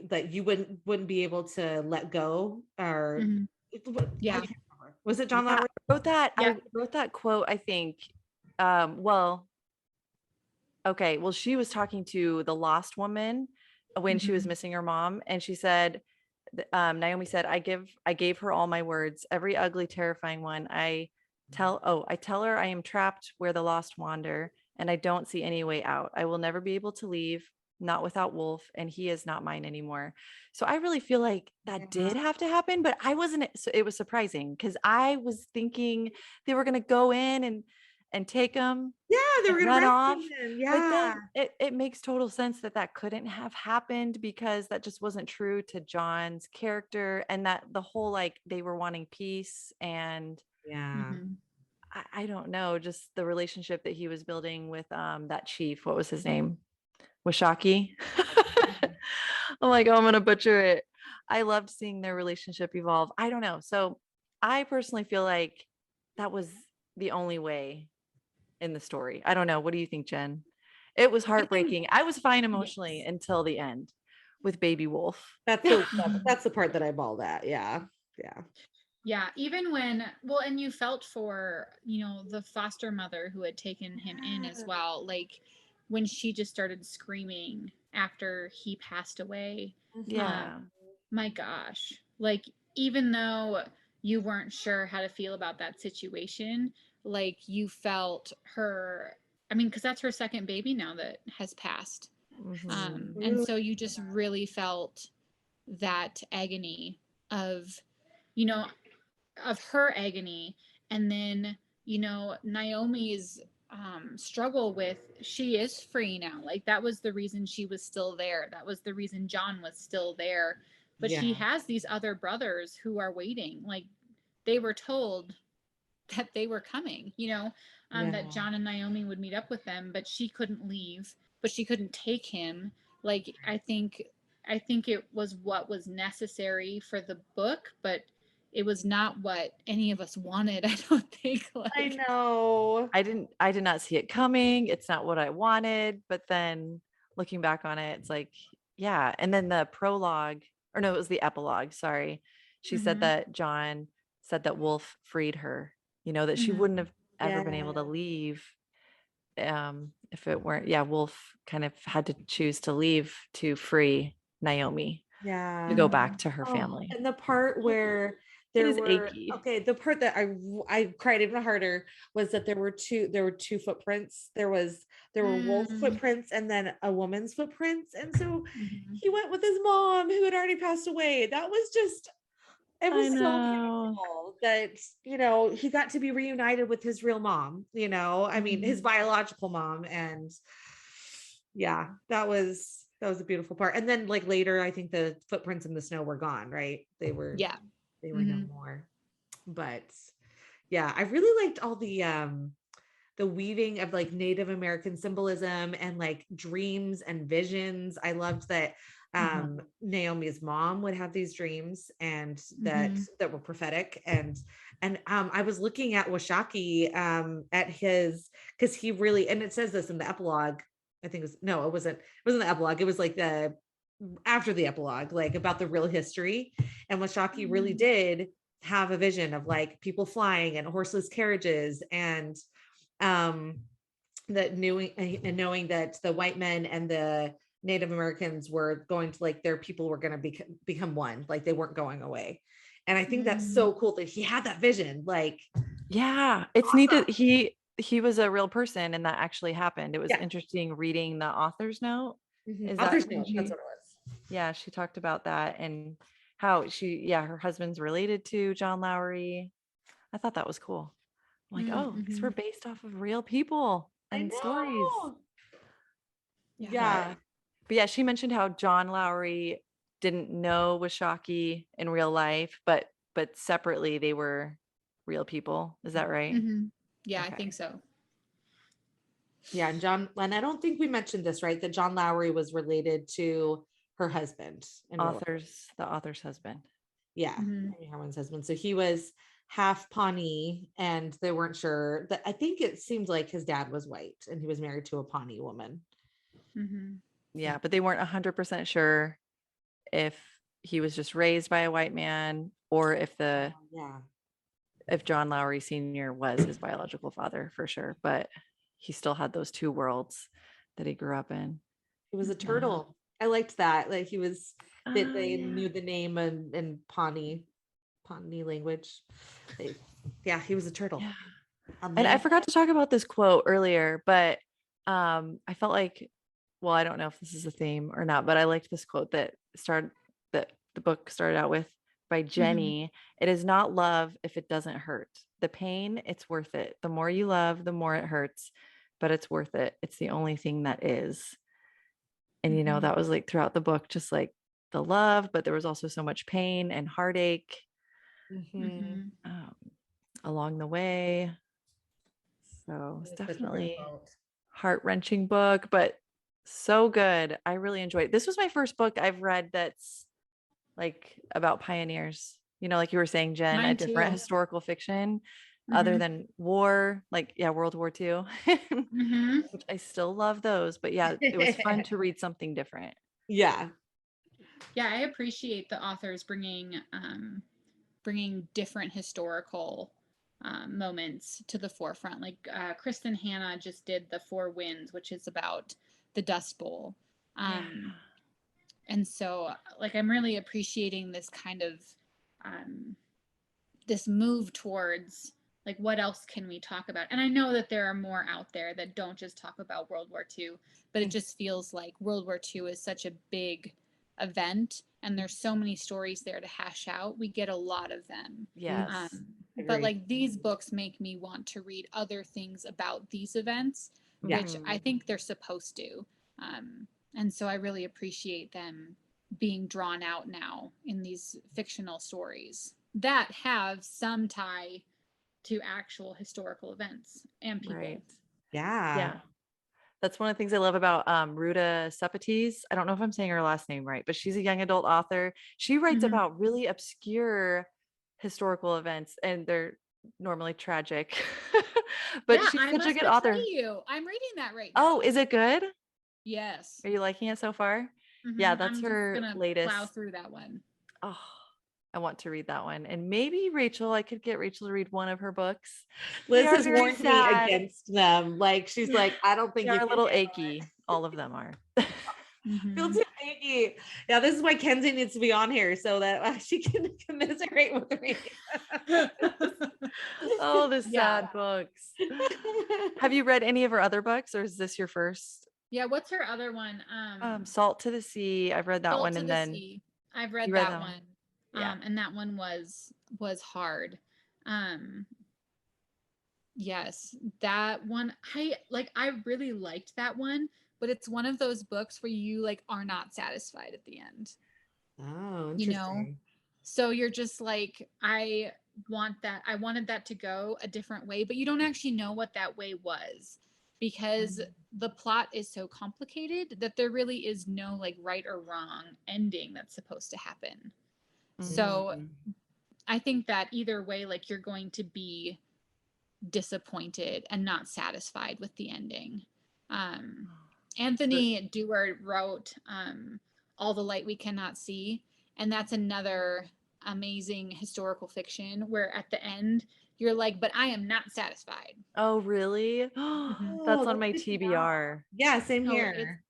that you wouldn't be able to let go, or Mhm. I Yeah. can't remember. Was it John yeah, Lowry? Yeah. I wrote that quote, I think. Well, okay, well, she was talking to the lost woman when she was Mhm. missing her mom, and she said, Naomi said, I gave her all my words, every ugly, terrifying one. I tell her I am trapped where the lost wander, and I don't see any way out. I will never be able to leave, not without Wolf, and he is not mine anymore. So I really feel like that Yeah. did have to happen, but I wasn't, so it was surprising because I was thinking they were going to go in and take him Yeah, they and were gonna run off. rescue him. But Yeah. then it makes total sense that that couldn't have happened because that just wasn't true to John's character, and that the whole like they were wanting peace. And Yeah. Mhm. I don't know, just the relationship that he was building with that chief. What was his name? Washaki. I'm like, oh, I'm gonna butcher it. I loved seeing their relationship evolve. I don't know. So I personally feel like that was the only way in the story. I don't know. What do you think, Jen? It was I think heartbreaking. I was fine emotionally yes. until the end with Baby Wolf. Mhm. That's the part that I bawled at. Yeah. Yeah. Yeah, even when, well, and you felt for, the foster mother who had taken him in as well. Like when she just started screaming after he passed away. Um, Yeah. my gosh. Like, even though you weren't sure how to feel about that situation, like you felt her, I mean, because that's her second baby now that has passed. Mhm. And Ooh, so you just really felt that agony of, you know, of her agony, and then Naomi's struggle with, she is free now. Like that was the reason she was still there, that was the reason John was still there, but she yeah. has these other brothers who are waiting. Like they were told that they were coming, that Yeah. John and Naomi would meet up with them, but she couldn't leave, but she couldn't take him. Like I think it was what was necessary for the book, but it was not what any of us wanted. I don't think. I Like, know. I did not see it coming. It's not what I wanted. But then looking back on it, it's like, yeah. And then the prologue, or no, it was the epilogue. Sorry. She said mhm, that John said that Wolf freed her, that she mhm, wouldn't have ever been able to Yeah. leave if it weren't, yeah, Wolf kind of had to choose to leave to free Naomi to Yeah. go back mhm, to her Oh, family. and the part where It there is were achy. okay, the part that I cried even harder was that there were two footprints. There were wolf mm, footprints and then a woman's footprints. And so mhm, he went with his mom who had already passed away. That was just it I was so know. beautiful that he got to be reunited with his real mom, I mean his mhm. biological mom. And yeah, that was That was a beautiful part. And then like later, I think the footprints in the snow were gone, right? Yeah. They were no more. But yeah, I really liked all the weaving of like Native American symbolism and like dreams and visions. I loved that Naomi's mom would have these dreams and that were prophetic. And I was looking at Washaki at his, because he really, and it says this in the epilogue. I think it was, no, it wasn't the epilogue. It was like the after the epilogue, like about the real history. And Washaki really did have a vision of like people flying and horseless carriages, and that knowing that the white men and the Native Americans were going to, like, their people were going to become one, like they weren't going away. And I think that's so cool that he had that vision. Like, yeah, it's neat that he was a real person and that actually happened. It was Yeah. interesting reading the author's note. Is Author's that note, that's what it was. Yeah, she talked about that and how her husband's related to John Lowry. I thought that was cool. I'm like, oh, these were based off of real people and stories. Yeah. But yeah, she mentioned how John Lowry didn't know Washaki in real life, but separately they were real people. Is that right? Yeah, Okay. I think so. Yeah, and I don't think we mentioned this, right? That John Lowry was related to her husband, the author's husband. Yeah, Amy Harmon's husband. So he was half Pawnee, and they weren't sure. That I think it seemed like his dad was white, and he was married to a Pawnee woman. Yeah, but they weren't 100% sure if he was just raised by a white man or if if John Lowry Sr. was his biological father for sure. But he still had those two worlds that he grew up in. He was a turtle. I liked that. Like he was that they knew the name and Pawnee language. He was a turtle. Yeah. And I forgot to talk about this quote earlier, but I felt like, well, I don't know if this is a theme or not, but I liked this quote that the book started out with by Jenny. It is not love if it doesn't hurt. The pain, it's worth it. The more you love, the more it hurts, but it's worth it. It's the only thing that is. And, that was like throughout the book, just like the love, but there was also so much pain and heartache along the way. So it's definitely heart-wrenching book, but so good. I really enjoyed it. This was my first book I've read that's like about pioneers, like you were saying, Jen. Mine a different too. historical fiction other than war, like World War II. Which I still love those, but yeah, it was fun to read something different. Yeah, I appreciate the authors bringing different historical moments to the forefront. Like Kristen Hanna just did The Four Winds, which is about the Dust Bowl. And so like I'm really appreciating this kind of this move towards like what else can we talk about. And I know that there are more out there that don't just talk about World War II, but it just feels like World War II is such a big event and there's so many stories there to hash out. We get a lot of them. Yes. But like these books make me want to read other things about these events, which I think they're supposed to. And so I really appreciate them being drawn out now in these fictional stories that have some tie to actual historical events and people. Right. Yeah. That's one of the things I love about Ruta Sepetys. I don't know if I'm saying her last name right, but she's a young adult author. She writes about really obscure historical events, and they're normally tragic. But she's such a good author. I'm reading that right now. Oh, is it good? Yes. Are you liking it so far? Yeah, that's her latest. Plow through that one. Oh, I want to read that one. And maybe I could get Rachel to read one of her books. Liz has warned me against them. Like she's like, I don't think you're a little achy. All of them are. Feel too achy. Yeah, this is why Kenzie needs to be on here so that she can commiserate with me. Oh, the sad books. Have you read any of her other books, or is this your first? Yeah, what's her other one? Salt to the Sea. I've read that one, and then I've read that one. Yeah. And that one was hard. Yes, that one I really liked that one, but it's one of those books where you like are not satisfied at the end. Oh, You know? interesting. So you're just like, I wanted that to go a different way, but you don't actually know what that way was because the plot is so complicated that there really is no like right or wrong ending that's supposed to happen. So I think that either way, like you're going to be disappointed and not satisfied with the ending. Anthony Dewar wrote All the Light We Cannot See, and that's another amazing historical fiction where at the end you're like, but I am not satisfied. Oh, really? Mhm. That's on that's my good to know. TBR. Yeah, same Oh, here.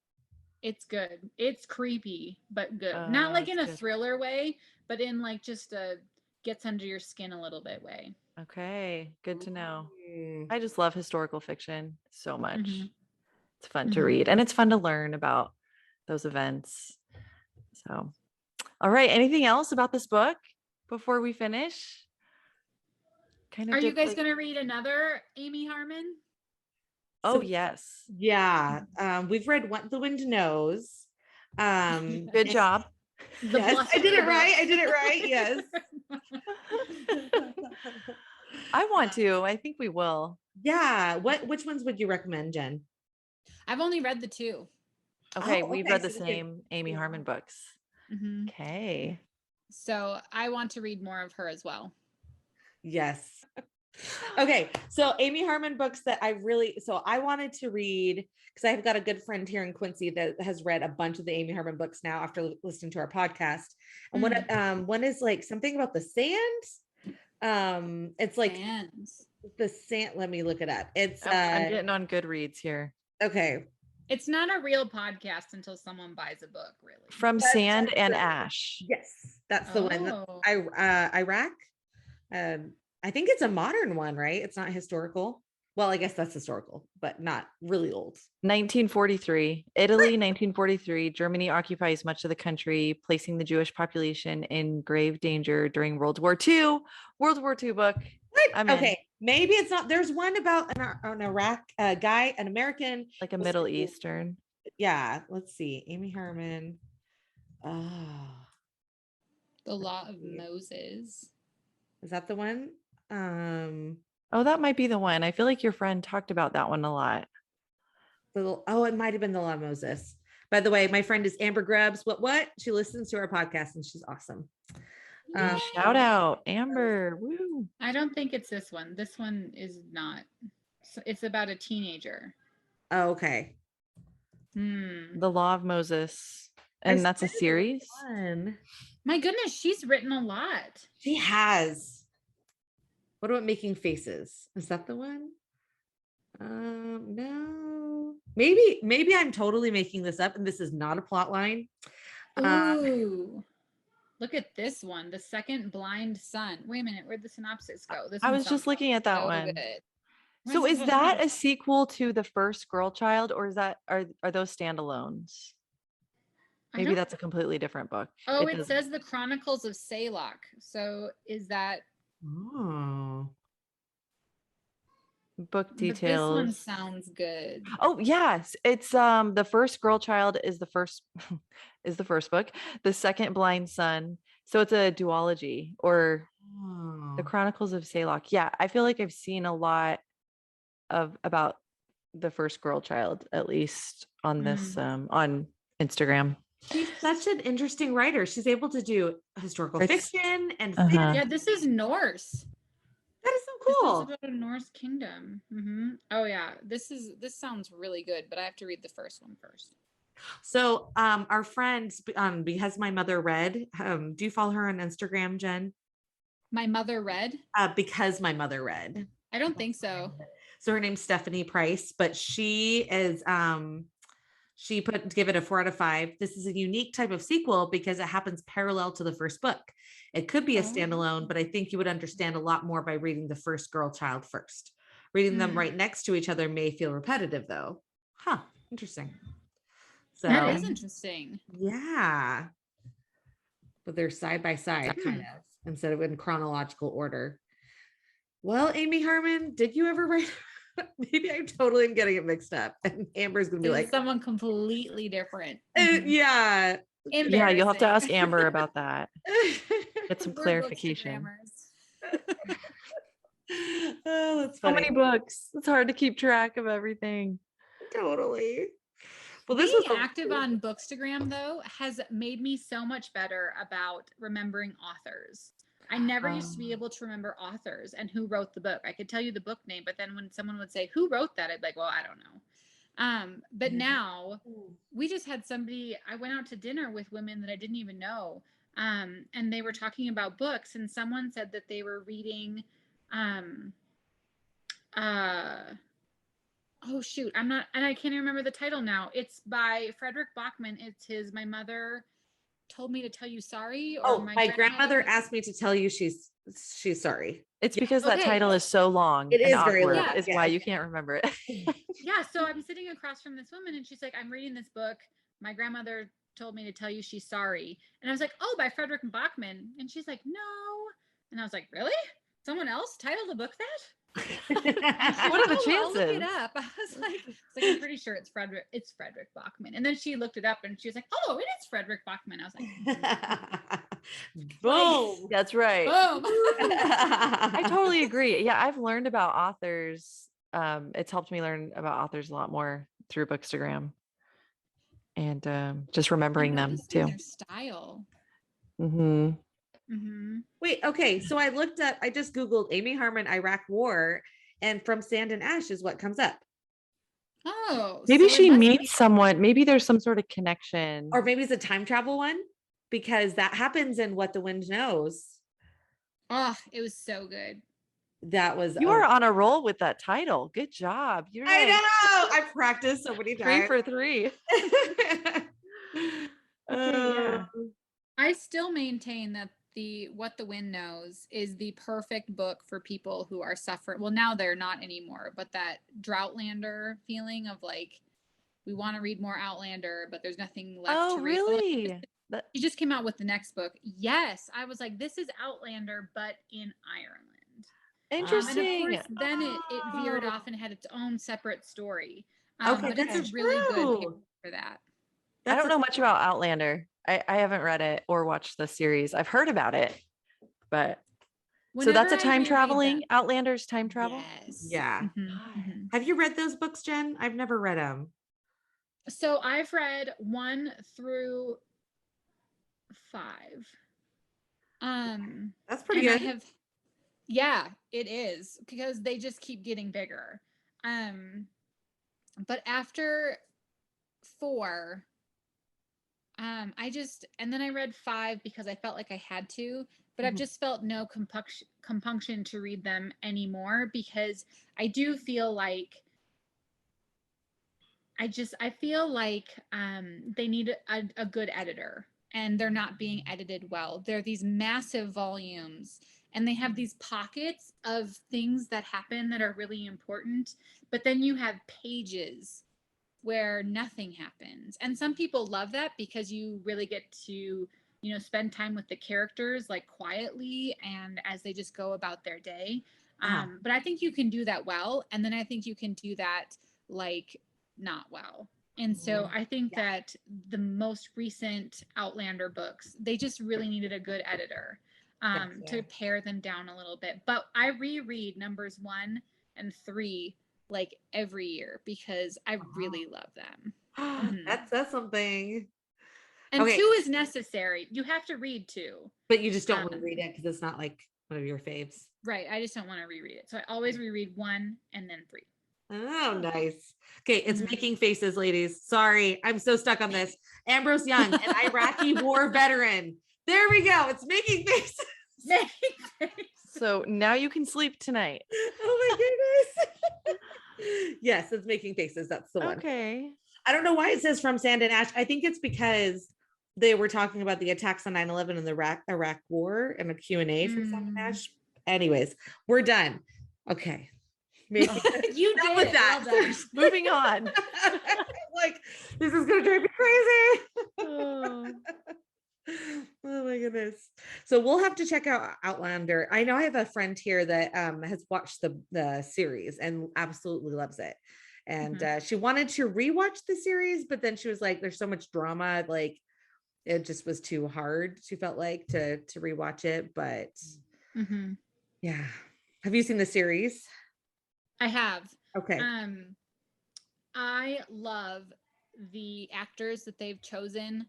it's good. It's creepy, but good. Oh, Not like that's in a good. thriller way, but in like just a gets under your skin a little bit way. Okay, good to know. Ooh. I just love historical fiction so much. Mhm. It's fun to read and it's fun to learn about those events. So, all right. Anything else about this book before we finish? Kind of Are you did guys like, going to read another Amy Harmon? oh, So yes. yeah, we've read What the Wind Knows. Good job. The Yes, I did bluster it right. book. I did it right. Yes. I want to. I think we will. Yeah. Which ones would you recommend, Jen? I've only read the two. Okay, Oh, we've okay. read the So we can- same Amy Harmon books. Mhm. Okay. So I want to read more of her as well. Yes. Okay. So Amy Harmon books that I wanted to read because I've got a good friend here in Quincy that has read a bunch of the Amy Harmon books now after listening to our podcast. And one is like something about the sand. It's like Sands. the sand. Let me look it up. It's I'm getting on Goodreads here. okay. It's not a real podcast until someone buys a book, really. From That's Sand and true. Ash. Yes, that's the one. Oh. Iraq. I think it's a modern one, right? It's not historical. Well, I guess that's historical, but not really old. 1943, Italy, 1943. Germany occupies much of the country, placing the Jewish population in grave danger during World War II. World War II book. What? I'm in. Okay, maybe it's not. There's one about an Iraq guy, an American, Like a Middle Eastern. Yeah, let's see. Amy Harmon. Oh, The Law of Moses. is that the one? Oh, that might be the one. I feel like your friend talked about that one a lot. It might have been the Law of Moses. By the way, my friend is Amber Grubbs. What? She listens to our podcast and she's awesome. Shout out, Amber. Woo. I don't think it's this one. This one is not. It's about a teenager. Oh, okay. The Law of Moses. And that's a series. My goodness, she's written a lot. She has. What about Making Faces? Is that the one? No. Maybe I'm totally making this up and this is not a plot line. Ooh. Look at this one. The Second Blind Son. Wait a minute. Where'd the synopsis go? I was just looking at that one. Good. So is that a sequel to The First Girl Child, or is that are those standalones? Maybe that's a completely different book. Oh, it says The Chronicles of Saylock. So is that book details? This one sounds good. Oh, yes. It's The First Girl Child is the first is the first book. The Second Blind Son. So it's a duology, or The Chronicles of Saylock. Yeah, I feel like I've seen a lot about The First Girl Child, at least on this on Instagram. She's such an interesting writer. She's able to do historical fiction and yeah, this is Norse. That is so cool. This is about a Norse kingdom. Oh yeah, this sounds really good, but I have to read the first one first. So our friend, because my mother read, do you follow her on Instagram, Jen? My mother read? Because my mother read. I don't think so. So her name's Stephanie Price, but she is give it a 4 out of 5. This is a unique type of sequel because it happens parallel to the first book. It could be a standalone, but I think you would understand a lot more by reading The First Girl Child first. Reading them right next to each other may feel repetitive though. Interesting. So that is interesting. Yeah. But they're side by side kind of, instead of in chronological order. Well, Amy Harmon, did you ever write maybe I totally am getting it mixed up. And Amber's gonna be This is like, someone completely different. yeah. Yeah, you'll have to ask Embarrassing. Amber about that. Get some We're clarification. bookstagrammers. Oh, that's So funny. many books. It's hard to keep track of everything. Totally. Well, this Being was active on Bookstagram though has made me so much better about remembering authors. I never used to be able to remember authors and who wrote the book. I could tell you the book name, but then when someone would say, "Who wrote that?" I'd be like, "Well, I don't know." But now we just had somebody, I went out to dinner with women that I didn't even know. And they were talking about books, and someone said that they were reading oh shoot, I'm not, and I can't remember the title now. It's by Frederick Bachman. It's his My Mother Told Me to Tell You Sorry, or my grandmother asked me to tell you she's sorry. It's because that title is so long It and is very awkward. long. Is why you can't remember it. Yeah, so I'm sitting across from this woman, and she's like, "I'm reading this book. My grandmother told me to tell you she's sorry." And I was like, "Oh, by Frederick Bachman." And she's like, "No." And I was like, "Really? Someone else titled the book that?" What are the chances? I'll look it up. I was like, I'm pretty sure it's Frederick Bachman. And then she looked it up, and she was like, "Oh, it is Frederick Bachman." I was like, boom. That's right. boom. I totally agree. Yeah, I've learned about authors. It's helped me learn about authors a lot more through Bookstagram, and just remembering them too. Their style. Mm-hmm. Mm-hmm. Wait, okay. So I just Googled Amy Harmon, Iraq War, and From Sand and Ash is what comes up. Oh, Maybe so she meets someone. Maybe there's some sort of connection. Or maybe it's a time travel one, because that happens in What the Wind Knows. Oh, it was so good. That was You are on a roll with that title. Good job. You're I know. I practiced so many times. 3 for 3. Yeah. I still maintain that the What the Wind Knows is the perfect book for people who are suffering. Well, now they're not anymore, but that Droughtlander feeling of like, we want to read more Outlander, but there's nothing left to read. Really? He just came out with the next book. Yes, I was like, this is Outlander, but in Ireland. Interesting. And of course, then it veered off and had its own separate story. Okay, but it's a really good pick for that. I don't know much about Outlander. I haven't read it or watched the series. I've heard about it, but so that's a time traveling. Outlander's time travel. Yes. Yeah. Mm-hmm. Have you read those books, Jen? I've never read them. So I've read 1 through 5. That's pretty good. Yeah, it is, because they just keep getting bigger. But after 4, and then I read 5 because I felt like I had to, but I've just felt no compunction to read them anymore, because I do feel like I feel like they need a good editor, and they're not being edited well. They're these massive volumes, and they have these pockets of things that happen that are really important, but then you have pages where nothing happens. And some people love that because you really get to, spend time with the characters, like quietly, and as they just go about their day. But I think you can do that well. And then I think you can do that like not well. And so I think that the most recent Outlander books, they just really needed a good editor to pare them down a little bit. But I reread numbers 1 and 3 like every year because I really love them. That's something. And 2 is necessary. You have to read 2. But you just don't want to read it because it's not like one of your faves. Right. I just don't want to reread it. So I always reread 1 and then 3. Oh, nice. Okay, it's Making Faces, ladies. Sorry, I'm so stuck on this. Ambrose Young, an Iraqi war veteran. There we go. It's Making Faces. Making Faces. So now you can sleep tonight. Oh my goodness. Yes, it's Making Faces. That's the one. Okay. I don't know why it says From Sand and Ash. I think it's because they were talking about the attacks on 9/11 and the Iraq war and a Q&A from Sand and Ash. Anyways, we're done. Okay. You did with that. Well Moving on. Like, this is gonna drive me crazy. Oh my goodness. So we'll have to check out Outlander. I know I have a friend here that has watched the series and absolutely loves it. And Mhm. she wanted to rewatch the series, but then she was like, there's so much drama, like it just was too hard, she felt like to rewatch it. But Mhm. yeah. Have you seen the series? I have. Okay. Um, I love the actors that they've chosen.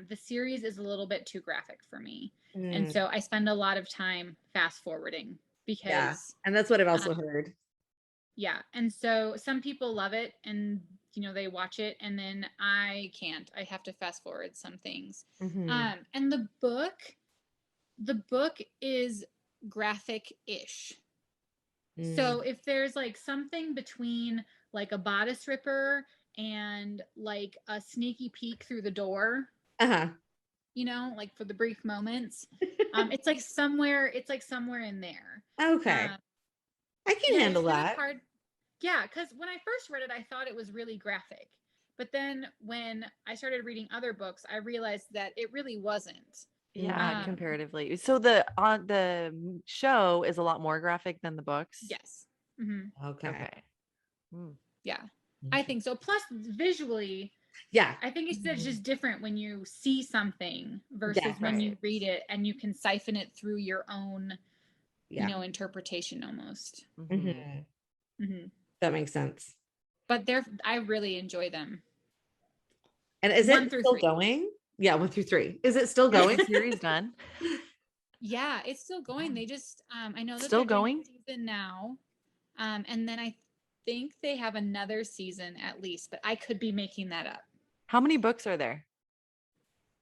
The series is a little bit too graphic for me. And Mm, so I spend a lot of time fast forwarding yeah. because, And that's what I've uh, also heard. yeah. And so some people love it and, they watch it and then I can't. I have to fast forward some things. Mhm. And the book is graphic-ish. Mm. So if there's like something between like a bodice ripper and like a sneaky peek through the door, Uh-huh. like for the brief moments, it's like somewhere in there. Okay. Um, I can yeah, it's handle kind of that. hard. Yeah, because when I first read it, I thought it was really graphic. But then when I started reading other books, I realized that it really wasn't. Yeah, Mhm. Um, comparatively. So the show is a lot more graphic than the books. yes. Hmm. Okay. Okay. Mm. Yeah, I think so. Plus, visually, Yeah. I think it's Mhm. just different when you see something versus when Definitely. you read it and you can siphon it through your own, Yeah. interpretation almost. Mhm. Mhm. Hmm. That makes sense. But I really enjoy them. And is One it through still three. going? Yeah, 1 through 3. Is it still Is going? the series done? Yeah, it's still going. They just, I know that Still they're doing going? a season now. And then I think they have another season at least, but I could be making that up. How many books are there?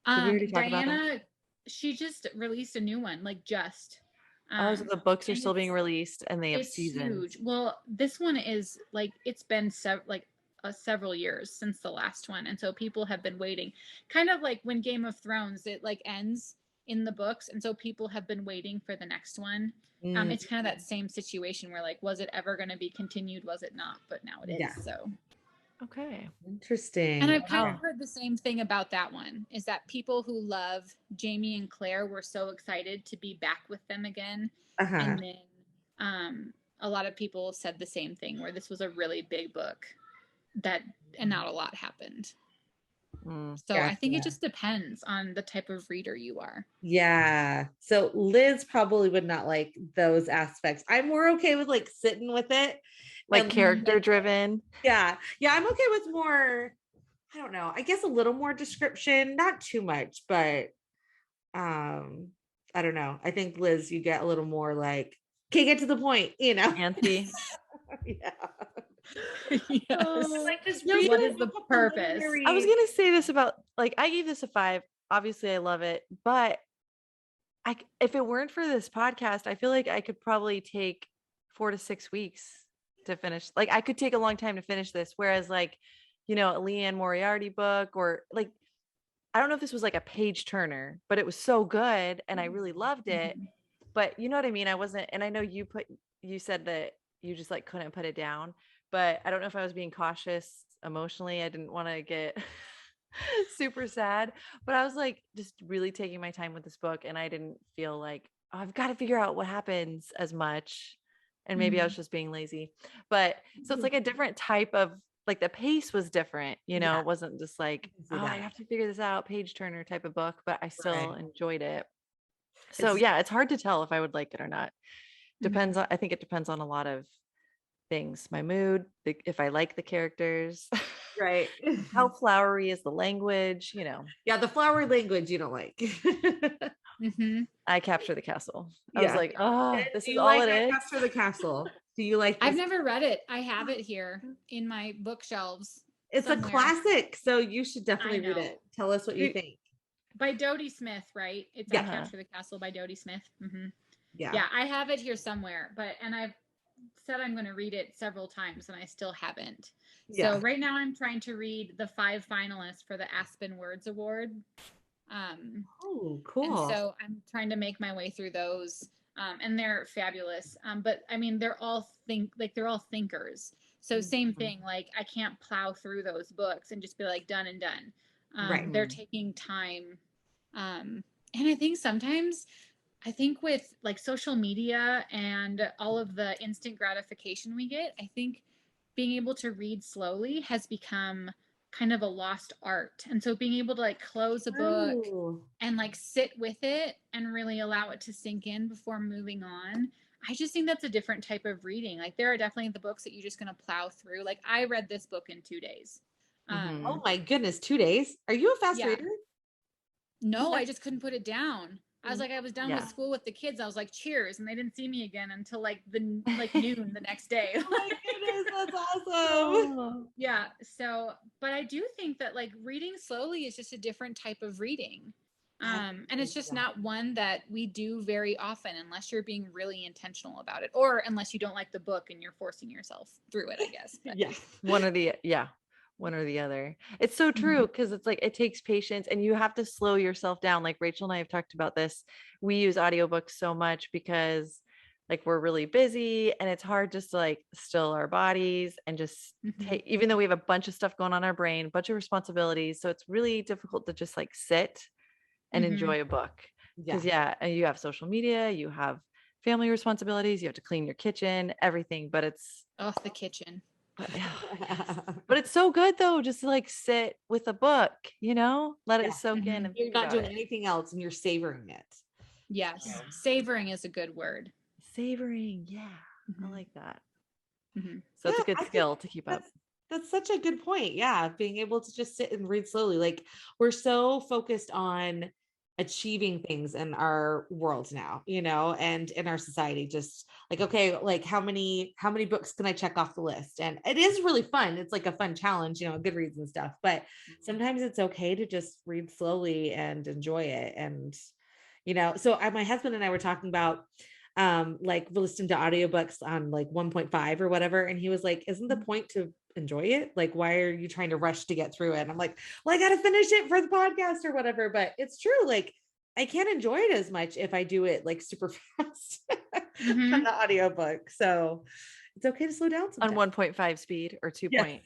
Did we already talk about that? Diana, she just released a new one, like just. Oh, so the books are And still being it's released and they have It's huge. seasons. Well, this one is like it's been several years since the last one, and so people have been waiting. Kind of like when Game of Thrones, it like ends in the books, and so people have been waiting for the next one. Mm, It's kind of that same situation where like, was it ever going to be continued? Was it not? But now it is. yeah. So, Okay. and Interesting. I've kind Okay. of heard the same thing about that one. Is that people who love Jamie and Claire were so excited to be back with them again, Uh-huh. and then a lot of people said the same thing where this was a really big book that and not a lot happened. Mm. So I think it Gotcha. just depends on the type of reader you are. Yeah. So Liz probably would not like those aspects. I'm more okay with like sitting with it Like and Mhm. character like driven. yeah. Yeah, I'm okay with more, I don't know, I guess a little more description, not too much, but um I don't know. I think Liz, you get a little more like, can get to the point, you know. Fancy. Yeah. Yes. Like just No, read What the is the book of the purpose? I was literary. gonna say this about like I gave this a 5. Obviously, I love it, but if it weren't for this podcast, I feel like I could probably take 4 to 6 weeks to finish. Like I could take a long time to finish this. Whereas like, a Leanne Moriarty book or like I don't know if this was like a page turner, but it was so good and I really loved it. Mhm. But you know what I mean? I wasn't, and I know you said that you just like couldn't put it down, but I don't know if I was being cautious emotionally. I didn't want to get super sad, but I was like just really taking my time with this book and I didn't feel like, oh, I've got to figure out what happens as much. And maybe I was Mhm. just being lazy. But so it's like a different type of like the pace was different, Yeah, it wasn't just I like, can oh, see I that. have to figure this out, page turner type of book, but I still Right. enjoyed it. So It's yeah, it's hard to tell if I would like it or not. Mhm. I think it depends on a lot of things. My mood, if I like the characters, right. how Mhm. flowery is the language. Yeah, the flowery language you don't like. Mhm. I capture the castle. I was Yeah. like, oh, Jen, this do is you all like it I is. Capture the Castle? Do you like I've this? never read it. I have it here in my bookshelves It's a somewhere. classic, so you should I definitely read know. it. Tell us what you Who- think. By Dodie Smith, right? It's I Yeah. Uh-huh. Capture the Castle by Dodie Smith. Hmm. Yeah. Yeah, I have it here somewhere, and I've said I'm going to read it several times and I still haven't. So Yeah. right now I'm trying to read the 5 finalists for the Aspen Words Award. Oh, And cool. so I'm trying to make my way through those. And they're fabulous. But I mean, they're all thinkers. So same Mhm. thing, like I can't plow through those books and just be like done and done. Right. They're Mhm. taking time And I think sometimes, with like social media and all of the instant gratification we get, I think being able to read slowly has become kind of a lost art. And so being able to like close a book Ooh. and like sit with it and really allow it to sink in before moving on. I just think that's a different type of reading. Like there are definitely the books that you're just going to plow through. Like I read this book in 2 days. Oh my goodness, 2 days. Are you a fast Yeah. reader? No, I just couldn't put it down. I was done with Yeah. school with the kids. I was like, cheers. And they didn't see me again until like noon the next day. Oh my goodness, that's awesome. Oh. Yeah. So, but I do think that like reading slowly is just a different type of reading. And it's just not one that we do very often unless you're being really intentional about it, or unless you don't like the book and you're forcing yourself through it, I guess. But. Yeah. One or the other. It's so true because it's like it takes patience and you have to slow yourself down. Like Rachel and I have talked about this. We use audiobooks so much because like we're really busy and it's hard just to like still our bodies and just take, even though we have a bunch of stuff going on in our brain, bunch of responsibilities. So it's really difficult to just like sit and enjoy a book. Because you have social media, you have family responsibilities, you have to clean your kitchen, everything, but it's the kitchen. But it's so good though, just to like sit with a book, let it soak in and You're think not about doing it. anything else and you're savoring it. Yes. Savoring is a good word. Savoring. Yeah. I like that. Mm-hmm. So it's a good skill to keep up. That's such a good point. Yeah. Being able to just sit and read slowly. Like we're so focused on achieving things in our world now, and in our society, just like, okay, like how many books can I check off the list? And it is really fun. It's like a fun challenge, Goodreads and stuff, but sometimes it's okay to just read slowly and enjoy it. And, so my husband and I were talking about like listening to audiobooks on like 1.5 or whatever. And he was like, isn't the point to enjoy it? Like, why are you trying to rush to get through it? And I'm like, well, I got to finish it for the podcast or whatever. But it's true. Like, I can't enjoy it as much if I do it like super fast on the audiobook. So it's okay to slow down sometimes. On 1.5 speed or 2. Yes.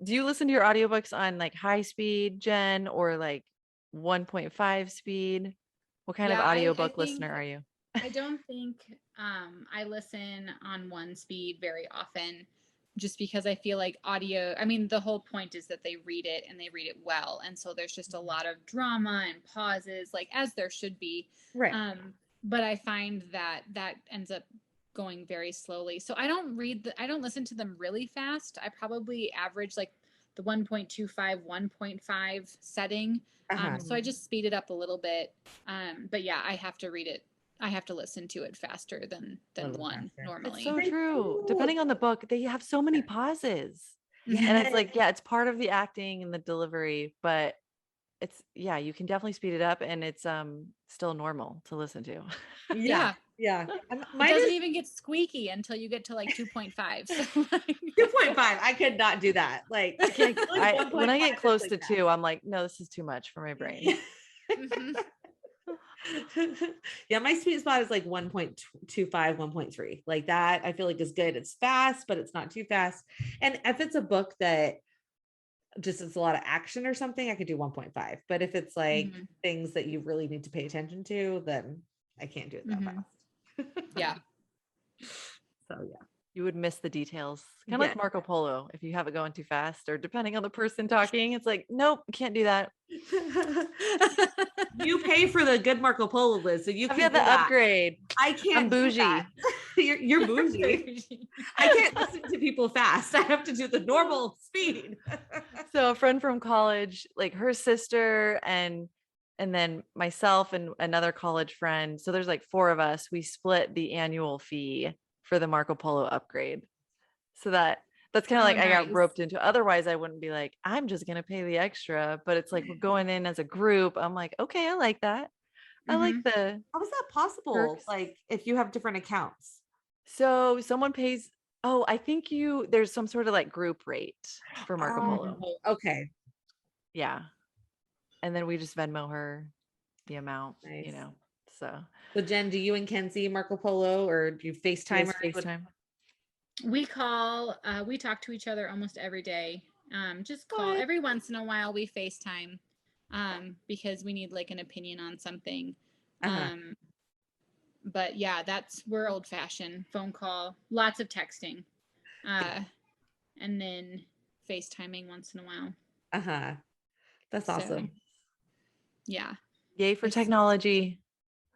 Do you listen to your audiobooks on like high speed, Jen, or like 1.5 speed? What kind of audiobook listener are you? I don't think I listen on one speed very often, just because I feel like audio, the whole point is that they read it and they read it well. And so there's just a lot of drama and pauses, like as there should be. Right. But I find that ends up going very slowly. So I don't listen to them really fast. I probably average like the 1.25, 1.5 setting. So I just speed it up a little bit. But yeah, I have to read it. I have to listen to it faster than one normally. It's so true. Depending on the book, they have so many pauses. And it's like, it's part of the acting and the delivery, but you can definitely speed it up and it's still normal to listen to. Yeah. It doesn't even get squeaky until you get to like 2.5. 2.5. I could not do that. Like I can't, when I get close to 2, I'm like, no, this is too much for my brain. Yeah, my sweet spot is like 1.25, 1.3. Like that, I feel like is good. It's fast, but it's not too fast. And if it's a book that just it's a lot of action or something, I could do 1.5. But if it's like things that you really need to pay attention to, then I can't do it that fast. Yeah. So yeah. You would miss the details. Kind of like Marco Polo. If you have it going too fast or depending on the person talking, it's like, nope, can't do that. You pay for the good Marco Polo, Liz, so you can get the upgrade. I can't. I'm bougie. You're bougie. I can't listen to people fast. I have to do the normal speed. So a friend from college, like her sister and then myself and another college friend. So there's like 4 of us. We split the annual fee for the Marco Polo upgrade. So that's kind of like I got roped into. Otherwise, I wouldn't be like, I'm just going to pay the extra. But it's like we're going in as a group. I'm like, okay, I like that. I like the. How is that possible? Perks. Like if you have different accounts. So someone pays. Oh, I think there's some sort of like group rate for Marco Polo. Okay. Yeah. And then we just Venmo her the amount, So Jen, do you and Kenzie Marco Polo or do you FaceTime? FaceTime? We call, we talk to each other almost every day. Just call every once in a while. We FaceTime. because we need like an opinion on something. Uh-huh. But yeah, we're old fashioned. Phone call, lots of texting, and then FaceTiming once in a while. Uh-huh. That's So, awesome. yeah. Yay for technology.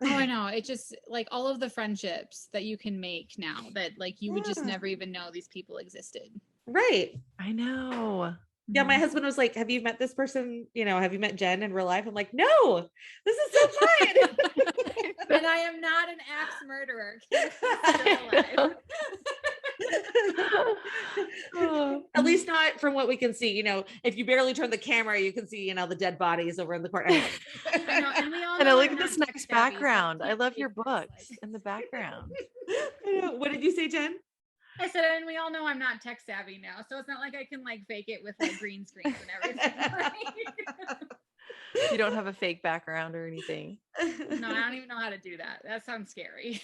Oh, I know. It just like all of the friendships that you can make now that like you would just never even know these people existed. Right. I know. Yeah, my husband was like, have you met this person? Have you met Jen in real life? I'm like, no, this is so fun. And I am not an axe murderer. Still alive. At least not from what we can see. If you barely turn the camera, you can see, the dead bodies over in the corner. I know, and we all And know look I'm at this not next tech-savvy, background. so I love your books in the background. What did you say, Jen? I said, and we all know I'm not tech savvy now, so it's not like I can like fake it with like green screens and everything. You don't have a fake background or anything. No, I don't even know how to do that. That sounds scary.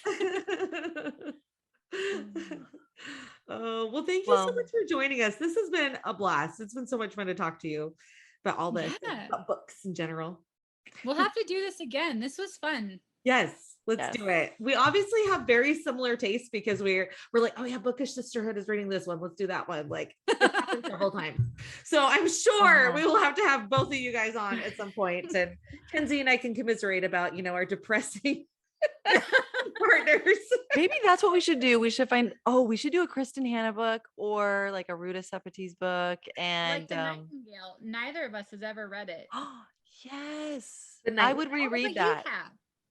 Oh, well, thank you so much for joining us. This has been a blast. It's been so much fun to talk to you about all this, about books in general. We'll have to do this again. This was fun. Yes, let's do it. We obviously have very similar tastes because we're like, oh yeah, Bookish Sisterhood is reading this one. Let's do that one. Like it's happened several times. So I'm sure we will have to have both of you guys on at some point. And Kenzie and I can commiserate about, our depressing partners. Maybe that's what we should do. We should we should do a Kristen Hanna book or like a Ruta Sepetys book. And like the Nightingale. Neither of us has ever read it. Yes. I would reread that.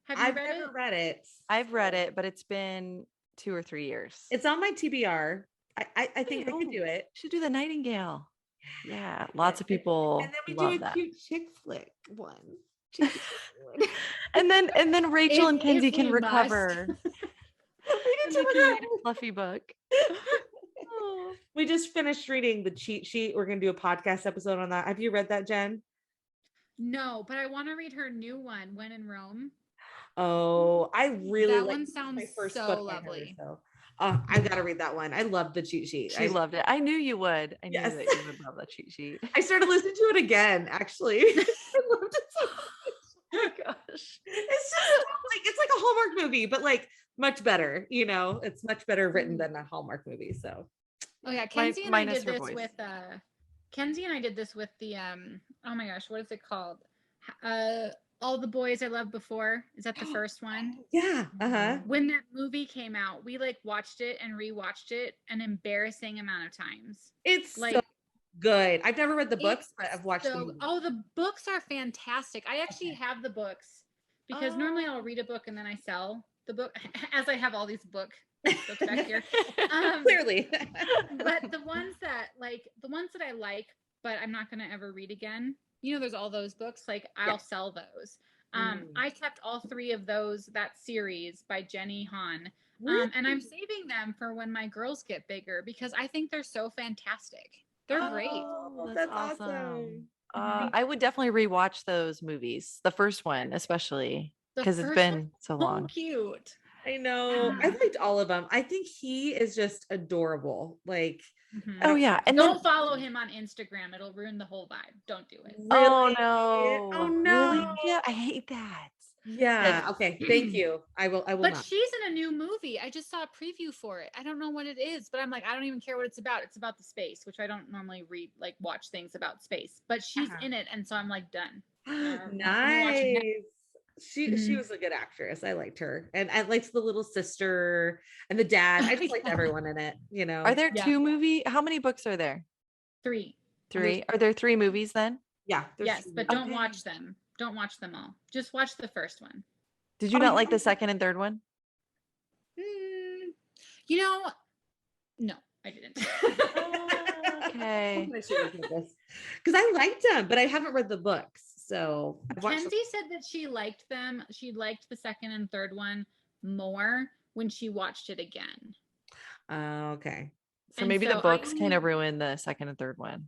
Have you never read it. I've read it, but it's been 2 or 3 years. It's on my TBR. I think I could do it. Should do the Nightingale. Yeah, lots of people. And then we do a cute chick flick one. and then Rachel and Kenzie can recover. We need to read a fluffy book. We just finished reading The Cheat Sheet. We're going to do a podcast episode on that. Have you read that, Jen? No, but I want to read her new one, When in Rome. Oh, I really that one sounds so lovely. I've got to read that one. I love The Cheat Sheet. She loved it. I knew you would. I knew that you would love that cheat sheet. I started listening to it again, actually. I loved it so much. Oh my gosh. It's just it's like a Hallmark movie, but like much better. It's much better written than a Hallmark movie. So oh yeah, Kenzie and I did this with Kenzie and I did this with the oh my gosh, what is it called? All the Boys I Loved Before. Is that the first one? Yeah. When that movie came out, we like watched it and rewatched it an embarrassing amount of times. It's like so good. I've never read the books, but I've watched them. Oh, the books are fantastic. I actually have the books because normally I'll read a book and then I sell the book, as I have all these books back here. Clearly. But the ones that I like, but I'm not going to ever read again. There's all those books, like I'll sell those. I kept all 3 of that series by Jenny Han. Really? And I'm saving them for when my girls get bigger because I think they're so fantastic. They're great. That's awesome. I would definitely rewatch those movies. The first one, especially because it's been so long. So cute. I know. I liked all of them. I think he is just adorable. Like, oh yeah, and don't follow him on Instagram. It'll ruin the whole vibe. Don't do it. Really? Oh no. Oh no. Really? Yeah, I hate that. Yeah. Okay. Thank you. I will. But not. she's in a new movie. I just saw a preview for it. I don't know what it is, but I'm like, I don't even care what it's about. It's about the space, which I don't normally watch things about space. But she's in it, and so I'm like, done. Nice. She was a good actress. I liked her, and I liked the little sister and the dad. I just liked everyone in it. Are there 2 movies? How many books are there? 3. 3. Are there 3 movies then? Yeah. Yes, but don't watch them. Don't watch them all. Just watch the first one. Did you not like the second and third one? No, I didn't. Okay. Because I liked them, but I haven't read the books. So Kenzie said that she liked them. She liked the second and third one more when she watched it again. Okay. So maybe the books kind of ruin the second and third one.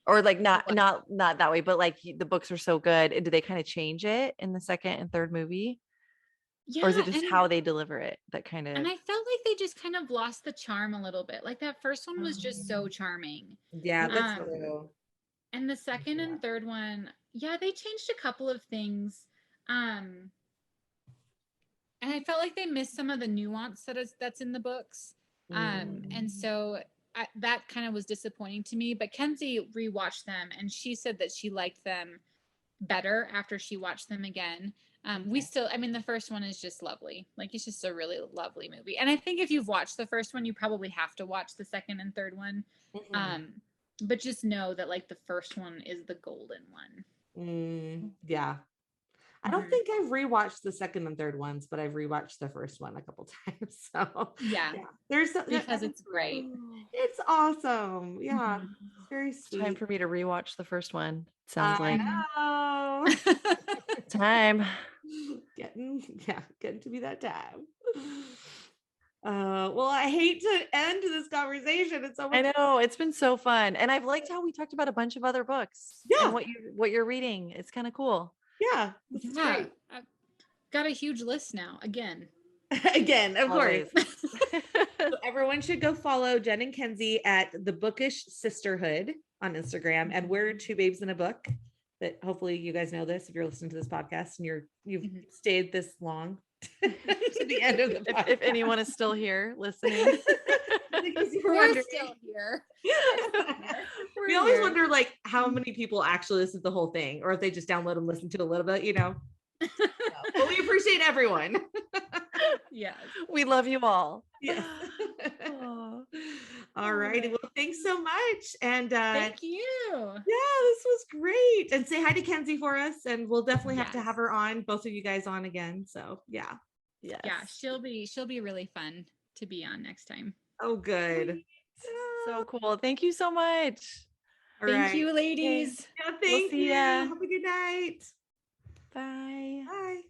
Or like not that way, but like the books are so good. Do they kind of change it in the second and third movie? Yeah, or is it just how they deliver it that kind of? And I felt like they just kind of lost the charm a little bit. Like that first one was just so charming. Yeah, that's true. And the second and third one, Yeah, they changed a couple of things. And I felt like they missed some of the nuance that's in the books. And so that kind of was disappointing to me. But Kenzie rewatched them, and she said that she liked them better after she watched them again. We still, I mean, the first one is just lovely. Like, it's just a really lovely movie. And I think if you've watched the first one, you probably have to watch the second and third one. But just know that like the first one is the golden one. Yeah. I don't think I've rewatched the second and third ones, but I've rewatched the first one a couple times. So yeah. Because it's great. It's awesome. Yeah. It's very sweet. Time for me to rewatch the first one. Sounds like know. time. Getting to be that time. Well, I hate to end this conversation. It's so much. I know, it's been so fun. And I've liked how we talked about a bunch of other books. Yeah. And what you're reading. It's kind of cool. Yeah. This is great. I've got a huge list now. Again, of Always. course. So everyone should go follow Jen and Kenzie at the Bookish Sisterhood on Instagram. And we're two babes in a book. That hopefully you guys know this if you're listening to this podcast and you've stayed this long to the end of the podcast. If anyone is still here listening. we're still here. We always wonder like how many people actually listen to the whole thing, or if they just download and listen to a little bit, But we appreciate everyone. Yes. We love you all. Yes. All righty. Well, thanks so much. And thank you. Yeah, this was great. And say hi to Kenzie for us. And we'll definitely have to have her on, both of you guys on again. So yeah. Yes. Yeah, she'll be really fun to be on next time. Oh, good. So cool. Thank you so much. Thank you, ladies. Yeah, thank you. ya. Have a good night. Bye. Bye.